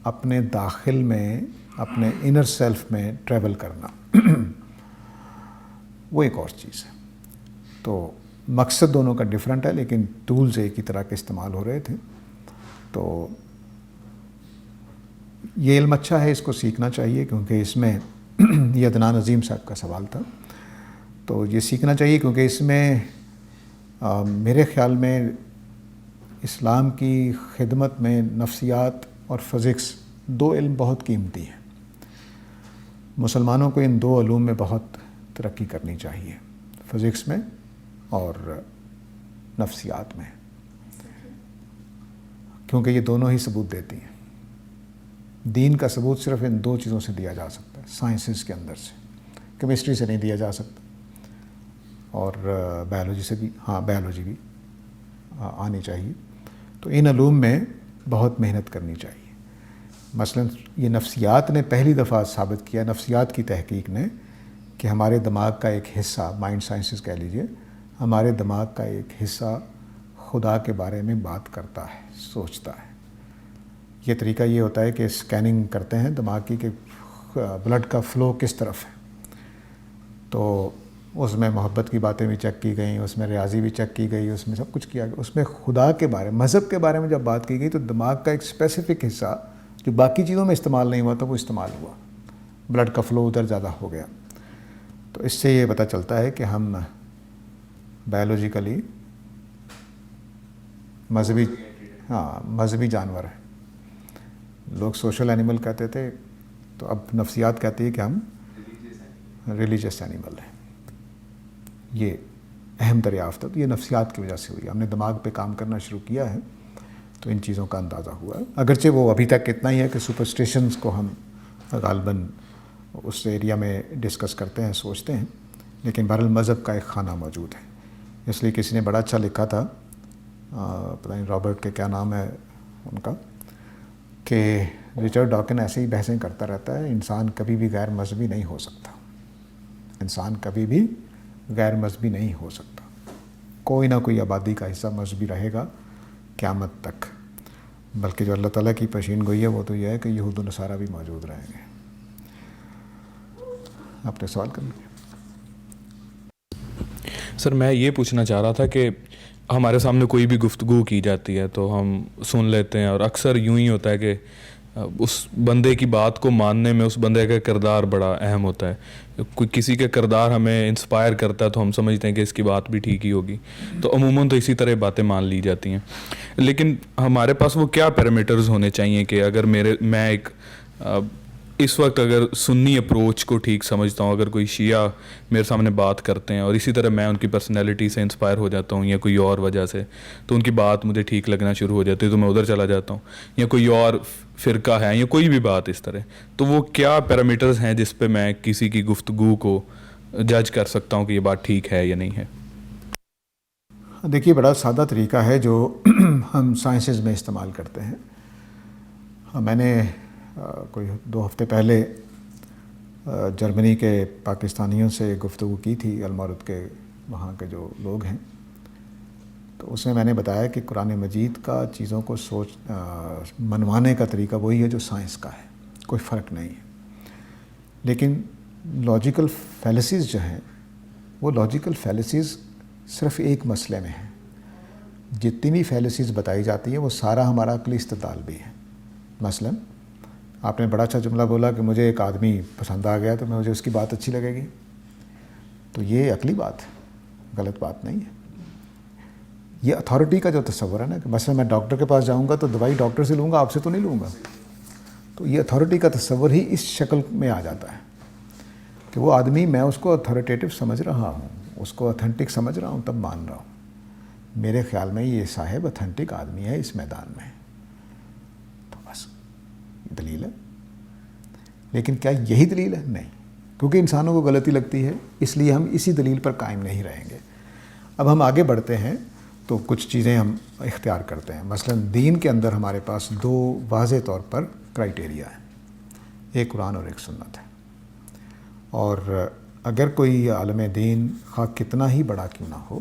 اپنے داخل میں، اپنے انر سیلف میں ٹریول کرنا. وہ ایک اور چیز ہے. تو مقصد دونوں کا ڈفرینٹ ہے لیکن ٹولز ایک ہی طرح کے استعمال ہو رہے تھے. تو یہ علم اچھا ہے, اس کو سیکھنا چاہیے کیونکہ اس میں یہ عدنان عظیم صاحب کا سوال تھا, تو یہ سیکھنا چاہیے کیونکہ اس میں میرے خیال میں اسلام کی خدمت میں نفسیات اور فزکس 2 علم بہت قیمتی ہیں. مسلمانوں کو ان 2 علوم میں بہت ترقی کرنی چاہیے, فزکس میں اور نفسیات میں, کیونکہ یہ دونوں ہی ثبوت دیتی ہیں. دین کا ثبوت صرف ان 2 چیزوں سے دیا جا سکتا ہے, سائنسز کے اندر سے. کیمسٹری سے نہیں دیا جا سکتا, اور بایولوجی سے بھی, بایولوجی بھی آنی چاہیے. تو ان علوم میں بہت محنت کرنی چاہیے. مثلا یہ نفسیات نے پہلی دفعہ ثابت کیا, نفسیات کی تحقیق نے, کہ ہمارے دماغ کا ایک حصہ, مائنڈ سائنسز کہہ لیجئے, ہمارے دماغ کا ایک حصہ خدا کے بارے میں بات کرتا ہے, سوچتا ہے. یہ طریقہ یہ ہوتا ہے کہ اسکیننگ کرتے ہیں دماغ کی کہ بلڈ کا فلو کس طرف ہے. تو اس میں محبت کی باتیں بھی چیک کی گئیں, اس میں ریاضی بھی چیک کی گئی, اس میں سب کچھ کیا گیا. اس میں خدا کے بارے, مذہب کے بارے میں جب بات کی گئی تو دماغ کا ایک اسپیسیفک حصہ جو باقی چیزوں میں استعمال نہیں ہوا تھا وہ استعمال ہوا, بلڈ کا فلو ادھر زیادہ ہو گیا. تو اس سے یہ پتہ چلتا ہے کہ ہم بایولوجیکلی مذہبی جانور ہیں. لوگ سوشل اینیمل کہتے تھے, تو اب نفسیات کہتی ہے کہ ہم ریلیجیس اینیمل ہیں. یہ اہم دریافت ہے. تو یہ نفسیات کی وجہ سے ہوئی. ہم نے دماغ پہ کام کرنا شروع کیا ہے تو ان چیزوں کا اندازہ ہوا ہے. اگرچہ وہ ابھی تک اتنا ہی ہے کہ سپرسٹیشنز کو ہم غالباً اس ایریا میں ڈسکس کرتے ہیں, سوچتے ہیں, لیکن بہرحال مذہب کا ایک خانہ موجود ہے. اس لیے کسی نے بڑا اچھا لکھا تھا, پتہ نہیں رابرٹ کے کیا نام ہے ان کا, کہ رچرڈ ڈاکن ایسے ہی بحثیں کرتا رہتا ہے, انسان کبھی بھی غیر مذہبی نہیں ہو سکتا. انسان کبھی بھی غیر مذہبی نہیں ہو سکتا. کوئی نہ کوئی آبادی کا حصہ مذہبی رہے گا قیامت تک. بلکہ جو اللہ تعالیٰ کی پیشین گوئی ہے وہ تو یہ ہے کہ یہود و نصارہ بھی موجود رہیں گے. آپ نے سوال کر لیا. سر میں یہ پوچھنا چاہ رہا تھا کہ ہمارے سامنے کوئی بھی گفتگو کی جاتی ہے تو ہم سن لیتے ہیں, اور اکثر یوں ہی ہوتا ہے کہ اس بندے کی بات کو ماننے میں اس بندے کا کردار بڑا اہم ہوتا ہے. کوئی کسی کا کردار ہمیں انسپائر کرتا ہے تو ہم سمجھتے ہیں کہ اس کی بات بھی ٹھیک ہی ہوگی, تو عموماً تو اسی طرح باتیں مان لی جاتی ہیں. لیکن ہمارے پاس وہ کیا پیرامیٹرز ہونے چاہیے کہ اگر میں ایک اس وقت اگر سنی اپروچ کو ٹھیک سمجھتا ہوں, اگر کوئی شیعہ میرے سامنے بات کرتے ہیں اور اسی طرح میں ان کی پرسنالٹی سے انسپائر ہو جاتا ہوں یا کوئی اور وجہ سے, تو ان کی بات مجھے ٹھیک لگنا شروع ہو جاتی ہے تو میں ادھر چلا جاتا ہوں, یا کوئی اور فرقہ ہے یا کوئی بھی بات اس طرح, تو وہ کیا پیرامیٹرز ہیں جس پہ میں کسی کی گفتگو کو جج کر سکتا ہوں کہ یہ بات ٹھیک ہے یا نہیں ہے؟ دیکھیے بڑا سادہ طریقہ ہے جو ہم سائنسز میں استعمال کرتے ہیں. میں نے کوئی 2 ہفتے پہلے جرمنی کے پاکستانیوں سے گفتگو کی تھی, المورد کے وہاں کے جو لوگ ہیں. تو اس میں نے بتایا کہ قرآن مجید کا چیزوں کو منوانے کا طریقہ وہی ہے جو سائنس کا ہے, کوئی فرق نہیں ہے. لیکن لاجیکل فیلسیز جو ہیں وہ لاجیکل فیلسیز صرف ایک مسئلے میں ہیں. جتنی بھی فیلسیز بتائی جاتی ہیں وہ سارا ہمارا عقلی استدلال بھی ہے. مثلا آپ نے بڑا اچھا جملہ بولا کہ مجھے ایک آدمی پسند آ گیا تو مجھے اس کی بات اچھی لگے گی, تو یہ عقلی بات ہے, غلط بات نہیں ہے. یہ اتھارٹی کا جو تصور ہے نا, کہ مثلا میں ڈاکٹر کے پاس جاؤں گا تو دوائی ڈاکٹر سے لوں گا, آپ سے تو نہیں لوں گا. تو یہ اتھارٹی کا تصور ہی اس شکل میں آ جاتا ہے کہ وہ آدمی, میں اس کو اتھارٹیٹیو سمجھ رہا ہوں, اس کو اتھینٹک سمجھ رہا ہوں, تب مان رہا ہوں. میرے خیال میں یہ صاحب اتھینٹک آدمی ہے اس میدان میں, تو بس دلیل ہے. لیکن کیا یہی دلیل ہے؟ نہیں, کیونکہ انسانوں کو غلطی لگتی ہے, اس لیے ہم اسی دلیل پر قائم نہیں رہیں گے. اب ہم آگے بڑھتے ہیں تو کچھ چیزیں ہم اختیار کرتے ہیں. مثلا دین کے اندر ہمارے پاس 2 واضح طور پر کرائٹیریا ہیں, ایک قرآن اور ایک سنت ہے. اور اگر کوئی عالم دین خواہ کتنا ہی بڑا کیوں نہ ہو,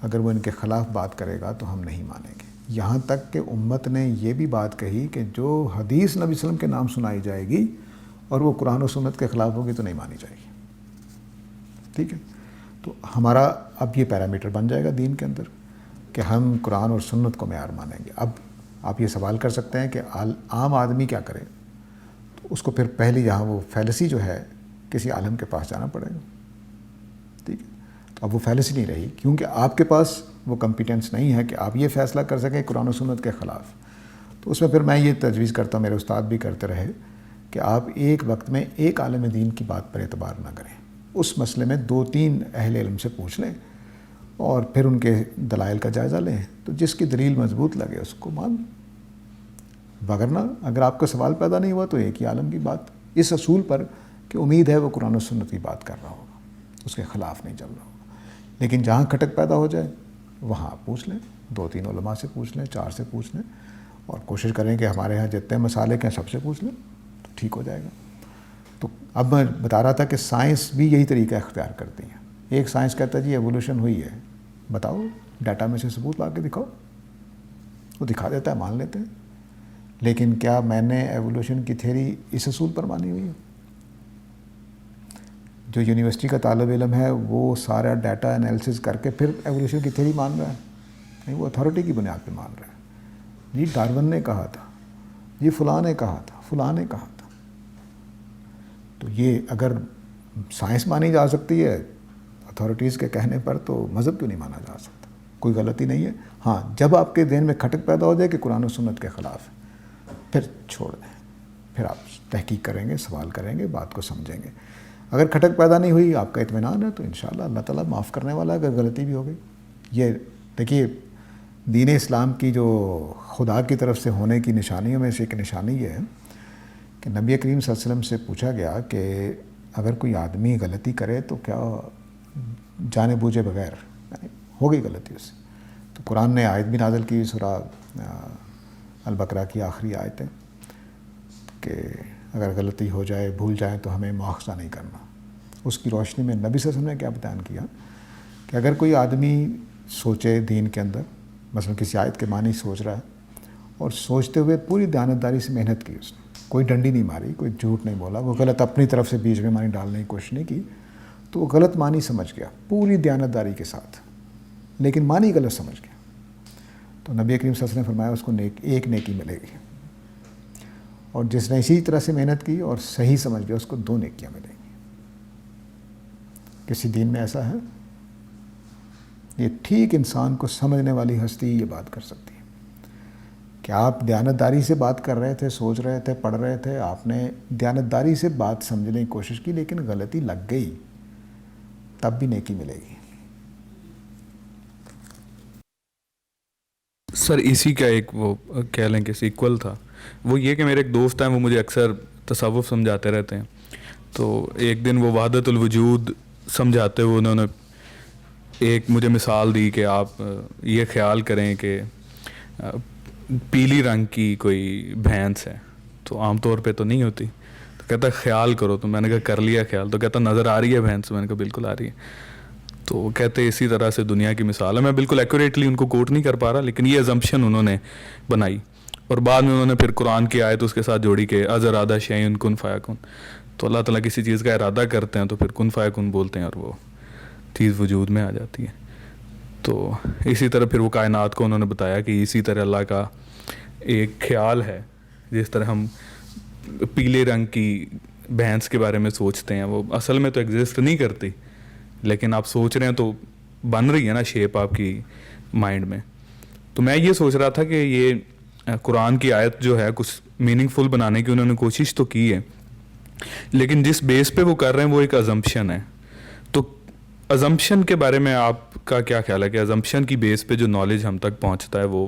اگر وہ ان کے خلاف بات کرے گا تو ہم نہیں مانیں گے. یہاں تک کہ امت نے یہ بھی بات کہی کہ جو حدیث نبی صلی اللہ علیہ وسلم کے نام سنائی جائے گی اور وہ قرآن و سنت کے خلاف ہوگی تو نہیں مانی جائے گی. ٹھیک ہے. تو ہمارا اب یہ پیرامیٹر بن جائے گا دین کے اندر کہ ہم قرآن اور سنت کو معیار مانیں گے. اب آپ یہ سوال کر سکتے ہیں کہ عام آدمی کیا کرے, تو اس کو پھر پہلی یہاں وہ فیلسی جو ہے کسی عالم کے پاس جانا پڑے گا. ٹھیک ہے, تو اب وہ فیلسی نہیں رہی, کیونکہ آپ کے پاس وہ کمپیٹنس نہیں ہے کہ آپ یہ فیصلہ کر سکیں قرآن و سنت کے خلاف. تو اس میں پھر میں یہ تجویز کرتا ہوں, میرے استاد بھی کرتے رہے, کہ آپ ایک وقت میں ایک عالم دین کی بات پر اعتبار نہ کریں. اس مسئلے میں 2-3 اہل علم سے پوچھ لیں اور پھر ان کے دلائل کا جائزہ لیں, تو جس کی دلیل مضبوط لگے اس کو مان لیں. وگرنہ اگر آپ کا سوال پیدا نہیں ہوا تو ایک ہی عالم کی بات, اس اصول پر کہ امید ہے وہ قرآن و سنت کی بات کر رہا ہوگا, اس کے خلاف نہیں چل رہا ہوگا. لیکن جہاں کھٹک پیدا ہو جائے وہاں آپ پوچھ لیں, 2-3 علماء سے پوچھ لیں, 4 سے پوچھ لیں, اور کوشش کریں کہ ہمارے ہاں جتنے مسالے ہیں سب سے پوچھ لیں, تو ٹھیک ہو جائے گا. تو اب میں بتا رہا تھا کہ سائنس بھی یہی طریقہ اختیار کرتی ہے. ایک سائنس کہتا ہے جی ایوولوشن ہوئی ہے, بتاؤ ڈیٹا میں سے ثبوت لا کے دکھاؤ, وہ دکھا دیتا ہے, مان لیتے ہیں. لیکن کیا میں نے ایوولوشن کی تھیوری اس اصول پر مانی ہوئی ہے؟ جو یونیورسٹی کا طالب علم ہے وہ سارا ڈیٹا انالیسز کر کے پھر ایوولوشن کی تھیوری مان رہا ہے؟ نہیں, وہ اتھارٹی کی بنیاد پہ مان رہا ہے. جی ڈارون نے کہا تھا, جی فلاں نے کہا تھا, فلاں نے کہا تھا. تو یہ اگر سائنس مانی جا سکتی ہے اتھارٹیز کے کہنے پر, تو مذہب کیوں نہیں مانا جا سکتا؟ کوئی غلطی نہیں ہے. ہاں, جب آپ کے ذہن میں کھٹک پیدا ہو جائے کہ قرآن و سنت کے خلاف ہے, پھر چھوڑ دیں, پھر آپ تحقیق کریں گے, سوال کریں گے, بات کو سمجھیں گے. اگر کھٹک پیدا نہیں ہوئی, آپ کا اطمینان ہے, تو انشاءاللہ اللہ تعالیٰ معاف کرنے والا ہے اگر غلطی بھی ہو گئی. یہ دیکھیے, دین اسلام کی جو خدا کی طرف سے ہونے کی نشانیوں میں سے ایک نشانی یہ ہے کہ نبی کریم صلی اللہ علیہ وسلم سے پوچھا گیا کہ اگر کوئی آدمی غلطی کرے تو کیا جانے بوجھے بغیر, یعنی ہو گئی غلطی اس سے, تو قرآن نے آیت بھی نازل کی, سورہ البقرہ کی آخری آیت ہے کہ اگر غلطی ہو جائے, بھول جائیں تو ہمیں مواخذہ نہیں کرنا. اس کی روشنی میں نبی صلی اللہ علیہ وسلم نے کیا بیان کیا کہ اگر کوئی آدمی سوچے دین کے اندر, مثلا کسی آیت کے معنی سوچ رہا ہے اور سوچتے ہوئے پوری دیانتداری سے محنت کی, اس نے کوئی ڈنڈی نہیں ماری, کوئی جھوٹ نہیں بولا, وہ غلط اپنی طرف سے بیچ میں معنی ڈالنے کی کوشش نہیں کی, تو وہ غلط معنی سمجھ گیا پوری دیانتداری کے ساتھ, لیکن معنی غلط سمجھ گیا, تو نبی کریم صلی اللہ علیہ وسلم نے فرمایا اس کو ایک نیکی ملے گی, اور جس نے اسی طرح سے محنت کی اور صحیح سمجھ گیا اس کو 2 نیکیاں ملیں گی. کسی دین میں ایسا ہے؟ یہ ٹھیک انسان کو سمجھنے والی ہستی یہ بات کر سکتی ہے کہ آپ دیانتداری سے بات کر رہے تھے, سوچ رہے تھے, پڑھ رہے تھے, آپ نے دیانتداری سے بات سمجھنے کی کوشش کی, لیکن غلطی لگ گئی, تب بھی نیکی ملے گی. سر اسی کا ایک وہ کہہ لیں کہ سیکول تھا, وہ یہ کہ میرے ایک دوست ہیں, وہ مجھے اکثر تصوف سمجھاتے رہتے ہیں. تو ایک دن وہ وحدت الوجود سمجھاتے ہوئے انہوں نے ایک مجھے مثال دی کہ آپ یہ خیال کریں کہ پیلی رنگ کی کوئی بھینس ہے, تو عام طور پہ تو نہیں ہوتی, تو کہتا خیال کرو, تو میں نے کہا کر لیا خیال, تو کہتا نظر آ رہی ہے بھینس, میں نے کہا بالکل آ رہی ہے. تو کہتے اسی طرح سے دنیا کی مثال ہے. میں بالکل ایکوریٹلی ان کو کوٹ نہیں کر پا رہا, لیکن یہ ازمپشن انہوں نے بنائی, اور بعد میں انہوں نے پھر قرآن کی آیت اس کے ساتھ جوڑی کہ از ارادہ شیئن کن فیکن, تو اللہ تعالیٰ کسی چیز کا ارادہ کرتے ہیں تو پھر کن فیکن بولتے ہیں اور وہ چیز وجود میں آ جاتی ہے. تو اسی طرح پھر وہ کائنات کو انہوں نے بتایا کہ اسی طرح اللہ کا ایک خیال ہے, جس طرح ہم پیلے رنگ کی بھینس کے بارے میں سوچتے ہیں, وہ اصل میں تو ایگزسٹ نہیں کرتی, لیکن آپ سوچ رہے ہیں تو بن رہی ہے نا شیپ آپ کی مائنڈ میں. تو میں یہ سوچ رہا تھا کہ یہ قرآن کی آیت جو ہے کچھ میننگ فل بنانے کی انہوں نے کوشش تو کی ہے, لیکن جس بیس پہ وہ کر رہے ہیں وہ ایک ازمپشن ہے. تو ازمپشن کے بارے میں آپ کا کیا خیال ہے کہ ازمپشن کی بیس پہ جو نالج ہم تک پہنچتا ہے وہ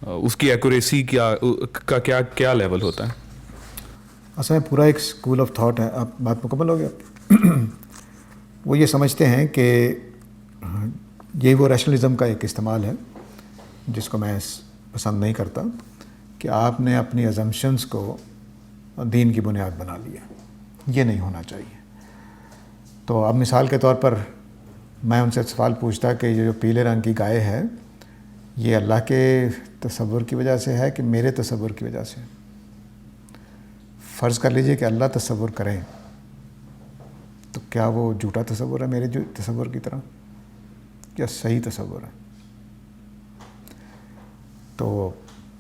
اس کی ایکوریسی کیا لیول ہوتا ہے؟ اصل میں پورا ایک اسکول آف تھاٹ ہے. آپ بات مکمل ہو گیا. وہ یہ سمجھتے ہیں کہ یہ وہ ریشنلزم کا ایک استعمال ہے جس کو میں پسند نہیں کرتا, کہ آپ نے اپنی ازمپشنس کو دین کی بنیاد بنا لیا. یہ نہیں ہونا چاہیے. تو اب مثال کے طور پر میں ان سے سوال پوچھتا کہ یہ جو پیلے رنگ کی گائے ہے یہ اللہ کے تصور کی وجہ سے ہے کہ میرے تصور کی وجہ سے؟ فرض کر لیجئے کہ اللہ تصور کریں, تو کیا وہ جھوٹا تصور ہے میرے جو تصور کی طرح، کیا صحیح تصور ہے؟ تو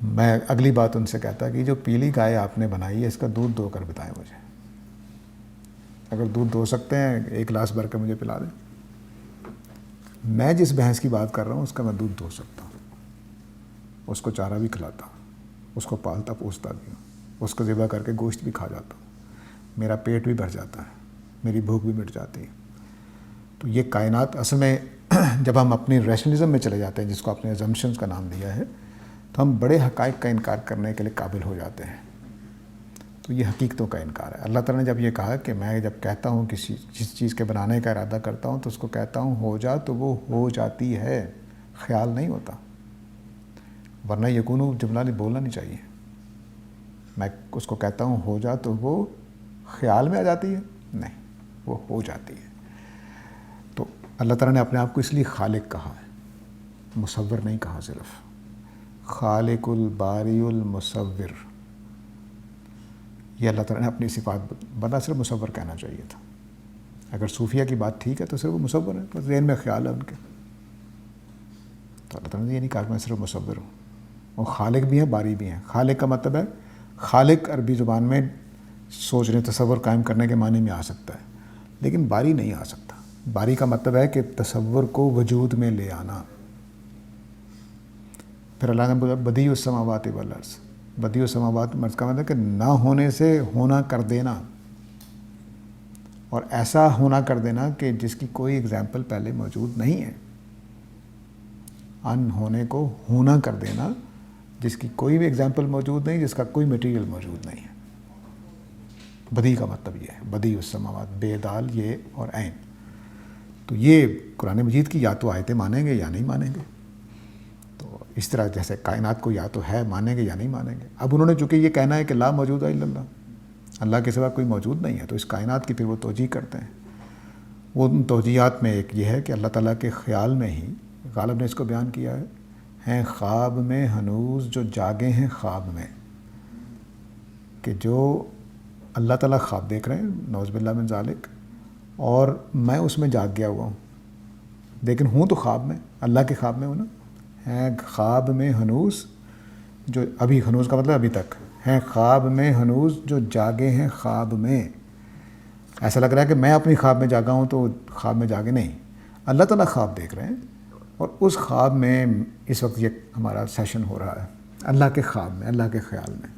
میں اگلی بات ان سے کہتا کہ جو پیلی گائے آپ نے بنائی ہے اس کا دودھ دو کر بتائیں مجھے، اگر دودھ دو سکتے ہیں ایک گلاس بھر کے مجھے پلا دیں. میں جس بھینس کی بات کر رہا ہوں اس کا میں دودھ دو سکتا ہوں، اس کو چارہ بھی کھلاتا ہوں، اس کو پالتا پوستا بھی ہوں، اس کو ذبح کر کے گوشت بھی کھا جاتا ہوں، میرا پیٹ بھی بھر جاتا ہے، میری بھوک بھی مٹ جاتی ہے. تو یہ کائنات اصل میں جب ہم اپنی ریشنلزم میں چلے جاتے ہیں، جس کو آپ نے ازمپشنز کا نام دیا ہے، تو ہم بڑے حقائق کا انکار کرنے کے لیے قابل ہو جاتے ہیں. تو یہ حقیقتوں کا انکار ہے. اللہ تعالیٰ نے جب یہ کہا کہ میں جب کہتا ہوں جس چیز کے بنانے کا ارادہ کرتا ہوں تو اس کو کہتا ہوں ہو جا تو وہ ہو جاتی ہے، خیال نہیں ہوتا. ورنہ یکون جملہ نہیں بولنا نہیں چاہیے. میں اس کو کہتا ہوں ہو جا تو وہ خیال میں آ جاتی ہے، نہیں، وہ ہو جاتی ہے. تو اللہ تعالیٰ نے اپنے آپ کو اس لیے خالق کہا ہے، مصور نہیں کہا. صرف خالق الباری المصور، یہ اللہ تعالیٰ نے اپنی صفات بنا. صرف مصور کہنا چاہیے تھا. اگر صوفیہ کی بات ٹھیک ہے تو صرف وہ مصور ہے، بس ذہن میں خیال ہے ان کے. تو اللہ تعالیٰ نے یہ نہیں کہا کہ میں صرف مصور ہوں. وہ خالق بھی ہیں، باری بھی ہیں. خالق کا مطلب ہے، خالق عربی زبان میں سوچنے تصور قائم کرنے کے معنی میں آ سکتا ہے، لیکن باری نہیں آ سکتا. باری کا مطلب ہے کہ تصور کو وجود میں لے آنا. پھر اللہ نے بولا بدیع السماوات والارض. بدیع السماوات مرض کا مطلب کہ نہ ہونے سے ہونا کر دینا، اور ایسا ہونا کر دینا کہ جس کی کوئی اگزامپل پہلے موجود نہیں ہے. ان ہونے کو ہونا کر دینا جس کی کوئی بھی اگزامپل موجود نہیں، جس کا کوئی مٹیریل موجود نہیں ہے. بدیع کا مطلب یہ ہے. بدیع السماوات، بے دال یہ اور عین. تو یہ قرآن مجید کی یا تو آیتیں مانیں گے یا نہیں مانیں گے. تو اس طرح جیسے کائنات کو یا تو ہے مانیں گے یا نہیں مانیں گے. اب انہوں نے چونکہ یہ کہنا ہے کہ لا موجود الا اللہ، اللہ کے سوا کوئی موجود نہیں ہے، تو اس کائنات کی پھر وہ توجیہ کرتے ہیں. وہ ان توجیہات میں ایک یہ ہے کہ اللہ تعالیٰ کے خیال میں ہی، غالب نے اس کو بیان کیا ہے، ہیں خواب میں ہنوز جو جاگے ہیں خواب میں. کہ جو اللہ تعالیٰ خواب دیکھ رہے ہیں، نعوذ باللہ من ذالک، اور میں اس میں جاگ گیا ہوا ہوں، لیکن ہوں تو خواب میں، اللہ کے خواب میں ہوں نا. ہیں خواب میں ہنوز جو، ابھی ہنوز کا مطلب ابھی تک، ہیں خواب میں ہنوز جو جاگے ہیں خواب میں. ایسا لگ رہا ہے کہ میں اپنی خواب میں جاگا ہوں تو خواب میں جاگے نہیں، اللہ تعالیٰ خواب دیکھ رہے ہیں، اور اس خواب میں اس وقت یہ ہمارا سیشن ہو رہا ہے اللہ کے خواب میں، اللہ کے خیال میں.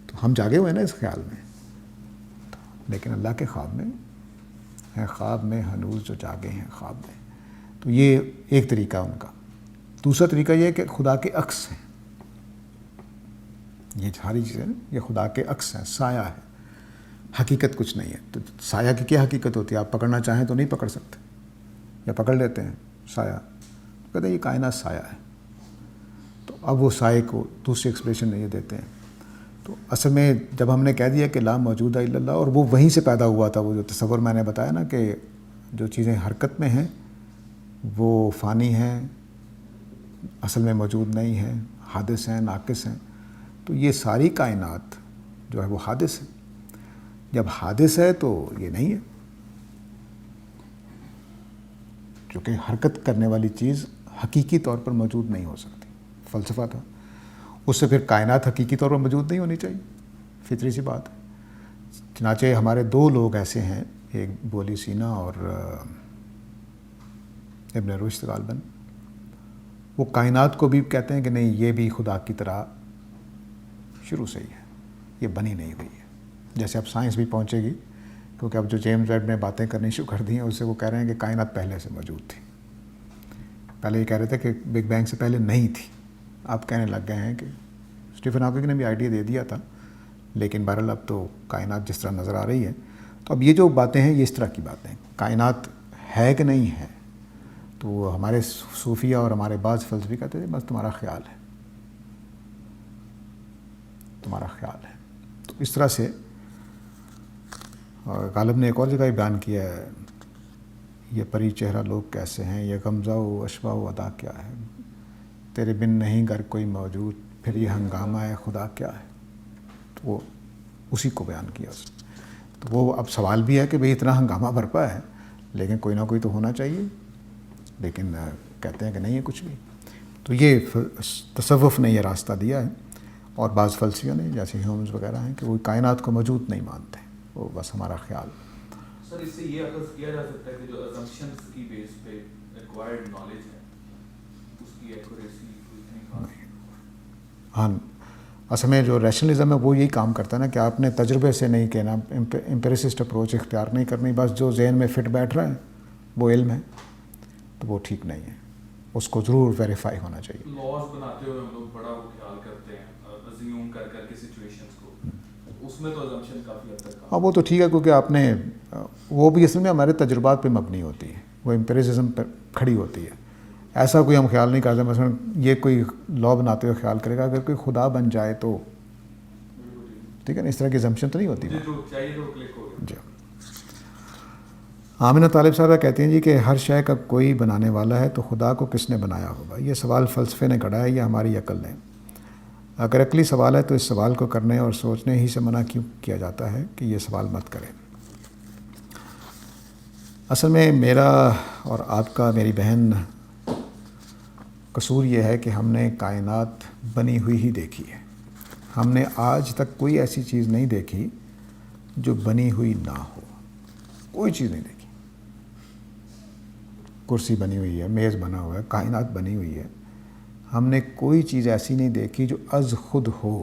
تو ہم جاگے ہوئے ہیں نا اس خیال میں، لیکن اللہ کے خواب میں ہیں خواب میں ہنوز جو جاگے ہیں خواب میں. تو یہ ایک طریقہ ان کا. دوسرا طریقہ یہ ہے کہ خدا کے عکس ہیں. یہ ساری چیزیں یہ خدا کے عکس ہیں، سایہ ہے، حقیقت کچھ نہیں ہے. تو سایہ کی کیا حقیقت ہوتی ہے؟ آپ پکڑنا چاہیں تو نہیں پکڑ سکتے، یا پکڑ لیتے ہیں سایہ، کہتے ہیں یہ کائنات سایہ ہے. تو اب وہ سائے کو دوسری ایکسپریشن نہیں دیتے ہیں. تو اصل میں جب ہم نے کہہ دیا کہ لا موجود الا اللہ، اور وہ وہیں سے پیدا ہوا تھا، وہ جو تصور میں نے بتایا نا کہ جو چیزیں حرکت میں ہیں وہ فانی ہیں، اصل میں موجود نہیں ہیں، حادث ہیں، ناقص ہیں. تو یہ ساری کائنات جو ہے وہ حادث ہے. جب حادث ہے تو یہ نہیں ہے، کیونکہ حرکت کرنے والی چیز حقیقی طور پر موجود نہیں ہو سکتی. فلسفہ تھا. اس سے پھر کائنات حقیقی طور پر موجود نہیں ہونی چاہیے، فطری سی بات ہے. چنانچہ ہمارے دو لوگ ایسے ہیں، ایک بولی سینا اور ابن رشد غالباً، وہ کائنات کو بھی کہتے ہیں کہ نہیں یہ بھی خدا کی طرح شروع سے ہی ہے، یہ بنی نہیں ہوئی ہے. جیسے اب سائنس بھی پہنچے گی، کیونکہ اب جو جیمز ویب نے باتیں کرنی شروع کر دی ہیں، اس سے وہ کہہ رہے ہیں کہ کائنات پہلے سے موجود تھی. پہلے یہ کہہ رہے تھے کہ بگ بینگ سے پہلے نہیں تھی، اب کہنے لگ گئے ہیں کہ اسٹیفن ہاکنگ نے بھی آئیڈیا دے دیا تھا، لیکن بہرحال اب تو کائنات جس طرح نظر آ رہی ہے. تو اب یہ جو باتیں ہیں یہ اس طرح کی باتیں، کائنات ہے کہ نہیں ہے. تو ہمارے صوفیہ اور ہمارے بعض فلسفی کہتے تھے بس تمہارا خیال ہے، تمہارا خیال ہے. تو اس طرح سے غالب نے ایک اور جگہ بیان کیا ہے، یہ پری چہرہ لوگ کیسے ہیں، یہ غمزہ و اشباہ و ادا کیا ہے، تیرے بن نہیں گر کوئی موجود، پھر یہ ہنگامہ ہے خدا کیا ہے. تو وہ اسی کو بیان کیا اس نے. تو وہ اب سوال بھی ہے کہ بھئی اتنا ہنگامہ برپا ہے لیکن کوئی نہ کوئی تو ہونا چاہیے، لیکن کہتے ہیں کہ نہیں ہے کچھ بھی. تو یہ تصوف نے یہ راستہ دیا ہے، اور بعض فلسفیوں نے جیسے ہیومز وغیرہ ہیں کہ وہ کائنات کو موجود نہیں مانتے، وہ بس ہمارا خیال. سر اس سے یہ اخذ کیا جا سکتا ہے کہ جو ازمپشنز کی بیس پہ ایکوائرڈ نالج ہے اس کی ایکوریسی اتنی خاص. ہاں اصل میں جو ریشنلزم ہے وہ یہی کام کرتا ہے نا کہ آپ نے تجربے سے نہیں کہنا، امپیریسسٹ اپروچ اختیار نہیں کرنی، بس جو ذہن میں فٹ بیٹھ رہا ہے وہ علم ہے، تو وہ ٹھیک نہیں ہے، اس کو ضرور ویریفائی ہونا چاہیے. لاز بناتے ہوئے ہم لوگ بڑا وہ خیال کرتے ہیں ازیوم کر کر کے سچویشنز کو، اس میں تو ازمپشن کافی حد تک. ہاں وہ تو ٹھیک ہے، کیونکہ آپ نے وہ بھی اصل میں ہمارے تجربات پہ مبنی ہوتی ہے، وہ امپیریسزم پہ کھڑی ہوتی ہے. ایسا کوئی ہم خیال نہیں کرتے مثلا یہ کوئی لا بناتے ہوئے خیال کرے گا اگر کوئی خدا بن جائے تو ٹھیک ہے نا، اس طرح کی اسمپشن تو نہیں ہوتی. جی آمنہ طالب صاحبہ کہتے ہیں جی کہ ہر شے کا کوئی بنانے والا ہے تو خدا کو کس نے بنایا ہوگا. یہ سوال فلسفے نے گھڑا ہے یا ہماری عقل نے؟ اگر عقلی سوال ہے تو اس سوال کو کرنے اور سوچنے ہی سے منع کیوں کیا جاتا ہے کہ یہ سوال مت کریں. اصل میں میرا اور آپ کا، میری بہن، قصور یہ ہے کہ ہم نے کائنات بنی ہوئی ہی دیکھی ہے. ہم نے آج تک کوئی ایسی چیز نہیں دیکھی جو بنی ہوئی نہ ہو، کوئی چیز نہیں دیکھی. کرسی بنی ہوئی ہے، میز بنا ہوا ہے، کائنات بنی ہوئی ہے. ہم نے کوئی چیز ایسی نہیں دیکھی جو از خود ہو،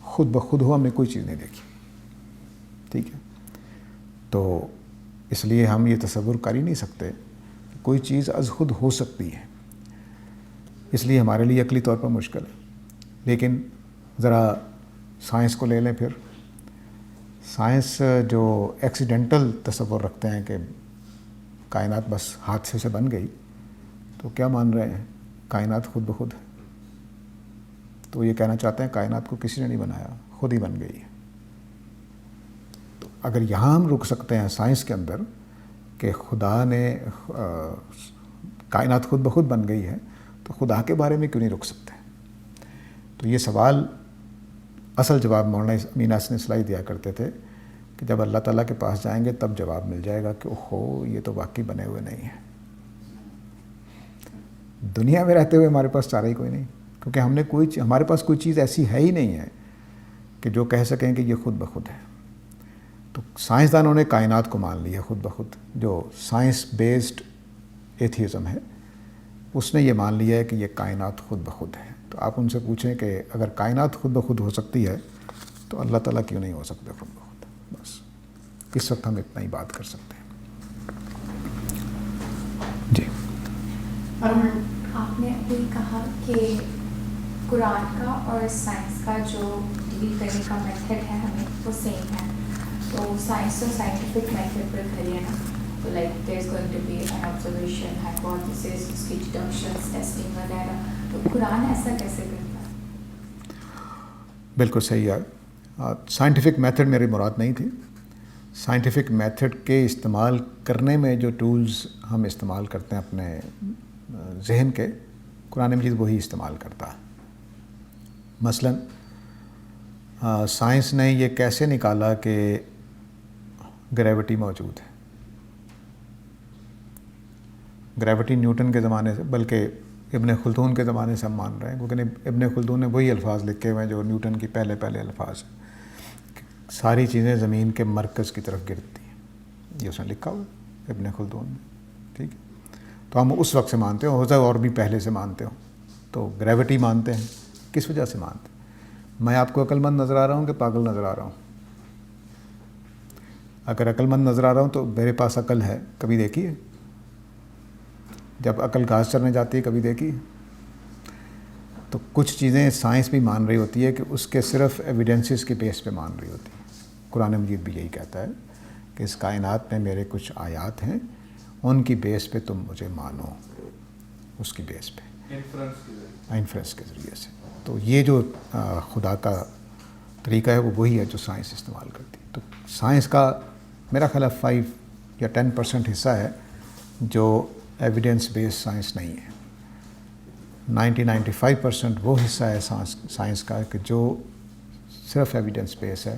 خود بخود ہو، ہم نے کوئی چیز نہیں دیکھی. ٹھیک ہے، تو اس لیے ہم یہ تصور کر ہی نہیں سکتے کہ کوئی چیز از خود ہو سکتی ہے. اس لیے ہمارے لیے عقلی طور پر مشکل ہے. لیکن ذرا سائنس کو لے لیں، پھر سائنس جو ایکسیڈنٹل تصور رکھتے ہیں کہ کائنات بس حادثے سے بن گئی، تو کیا مان رہے ہیں؟ کائنات خود بخود ہے. تو یہ کہنا چاہتے ہیں کائنات کو کسی نے نہیں بنایا، خود ہی بن گئی ہے. تو اگر یہاں ہم رک سکتے ہیں سائنس کے اندر کہ خدا نے کائنات خود بخود بن گئی ہے، تو خدا کے بارے میں کیوں نہیں رک سکتے؟ تو یہ سوال اصل جواب مولانا امین حسن اصلاحی دیا کرتے تھے کہ جب اللہ تعالیٰ کے پاس جائیں گے تب جواب مل جائے گا کہ اوہو یہ تو واقعی بنے ہوئے نہیں ہیں. دنیا میں رہتے ہوئے ہمارے پاس چارہ ہی کوئی نہیں، کیونکہ ہم نے ہمارے پاس کوئی چیز ایسی ہے ہی نہیں ہے کہ جو کہہ سکیں کہ یہ خود بخود ہے. تو سائنسدانوں نے کائنات کو مان لیا خود بخود، جو سائنس بیسڈ ایتھیزم ہے اس نے یہ مان لیا ہے کہ یہ کائنات خود بخود ہے. تو آپ ان سے پوچھیں کہ اگر کائنات خود بخود ہو سکتی ہے تو اللہ تعالیٰ کیوں نہیں ہو سکتے خود بخود؟ بس اس وقت ہم اتنا ہی بات کر سکتے ہیں. جی آپ نے ابھی کہا کہ قرآن کا اور سائنس کا جو ڈیل کرنے کا میتھڈ ہے ہمیں وہ سیم ہے. تو سائنس تو سائنٹیفک میتھڈ پر کھڑی ہے نا، تو like there is going to be an observation, hypothesis, اس کی ڈیڈکشنس، ٹیسٹنگ وغیرہ. تو قرآن ایسا کیسے کرتا ہے؟ بالکل صحیح ہے. سائنٹیفک میتھڈ میری مراد نہیں تھی. سائنٹیفک میتھڈ کے استعمال کرنے میں جو ٹولز ہم استعمال کرتے ہیں اپنے ذہن کے، قرآن مجید وہی استعمال کرتا ہے. مثلاً سائنس نے یہ کیسے نکالا کہ گریوٹی موجود ہے؟ گریوٹی نیوٹن کے زمانے سے، بلکہ ابن خلدون کے زمانے سے ہم مان رہے ہیں، کیونکہ ابن خلدون نے وہی الفاظ لکھے ہوئے ہیں جو نیوٹن کی پہلے الفاظ ہیں. ساری چیزیں زمین کے مرکز کی طرف گرتی ہیں، یہ اس نے لکھا ہوا ابن خلدون نے. ٹھیک ہے، تو ہم اس وقت سے مانتے ہو جائے اور بھی پہلے سے مانتے ہوں. تو گریوٹی مانتے ہیں، کس وجہ سے مانتے ہیں؟ میں آپ کو عقل مند نظر آ رہا ہوں کہ پاگل نظر آ رہا ہوں؟ اگر عقل مند نظر آ رہا ہوں تو میرے پاس عقل ہے، کبھی دیکھی ہے؟ جب عقل گھاس چرنے جاتی ہے کبھی دیکھی ہے؟ تو کچھ چیزیں سائنس بھی مان رہی ہوتی ہے کہ اس کے صرف ایویڈنسز کے بیس پہ مان رہی ہوتی ہے. قرآن مجید بھی یہی کہتا ہے کہ اس کائنات میں میرے کچھ آیات ہیں، ان کی بیس پہ تم مجھے مانو، اس کی بیس پہ، انفرنس کے ذریعے سے. تو یہ جو خدا کا طریقہ ہے وہ وہی ہے جو سائنس استعمال کرتی ہے. تو سائنس کا میرا خیال ہے 5 یا 10% حصہ ہے جو ایویڈنس بیس سائنس نہیں ہے. 95% وہ حصہ ہے سائنس کا کہ جو صرف ایویڈنس بیس ہے،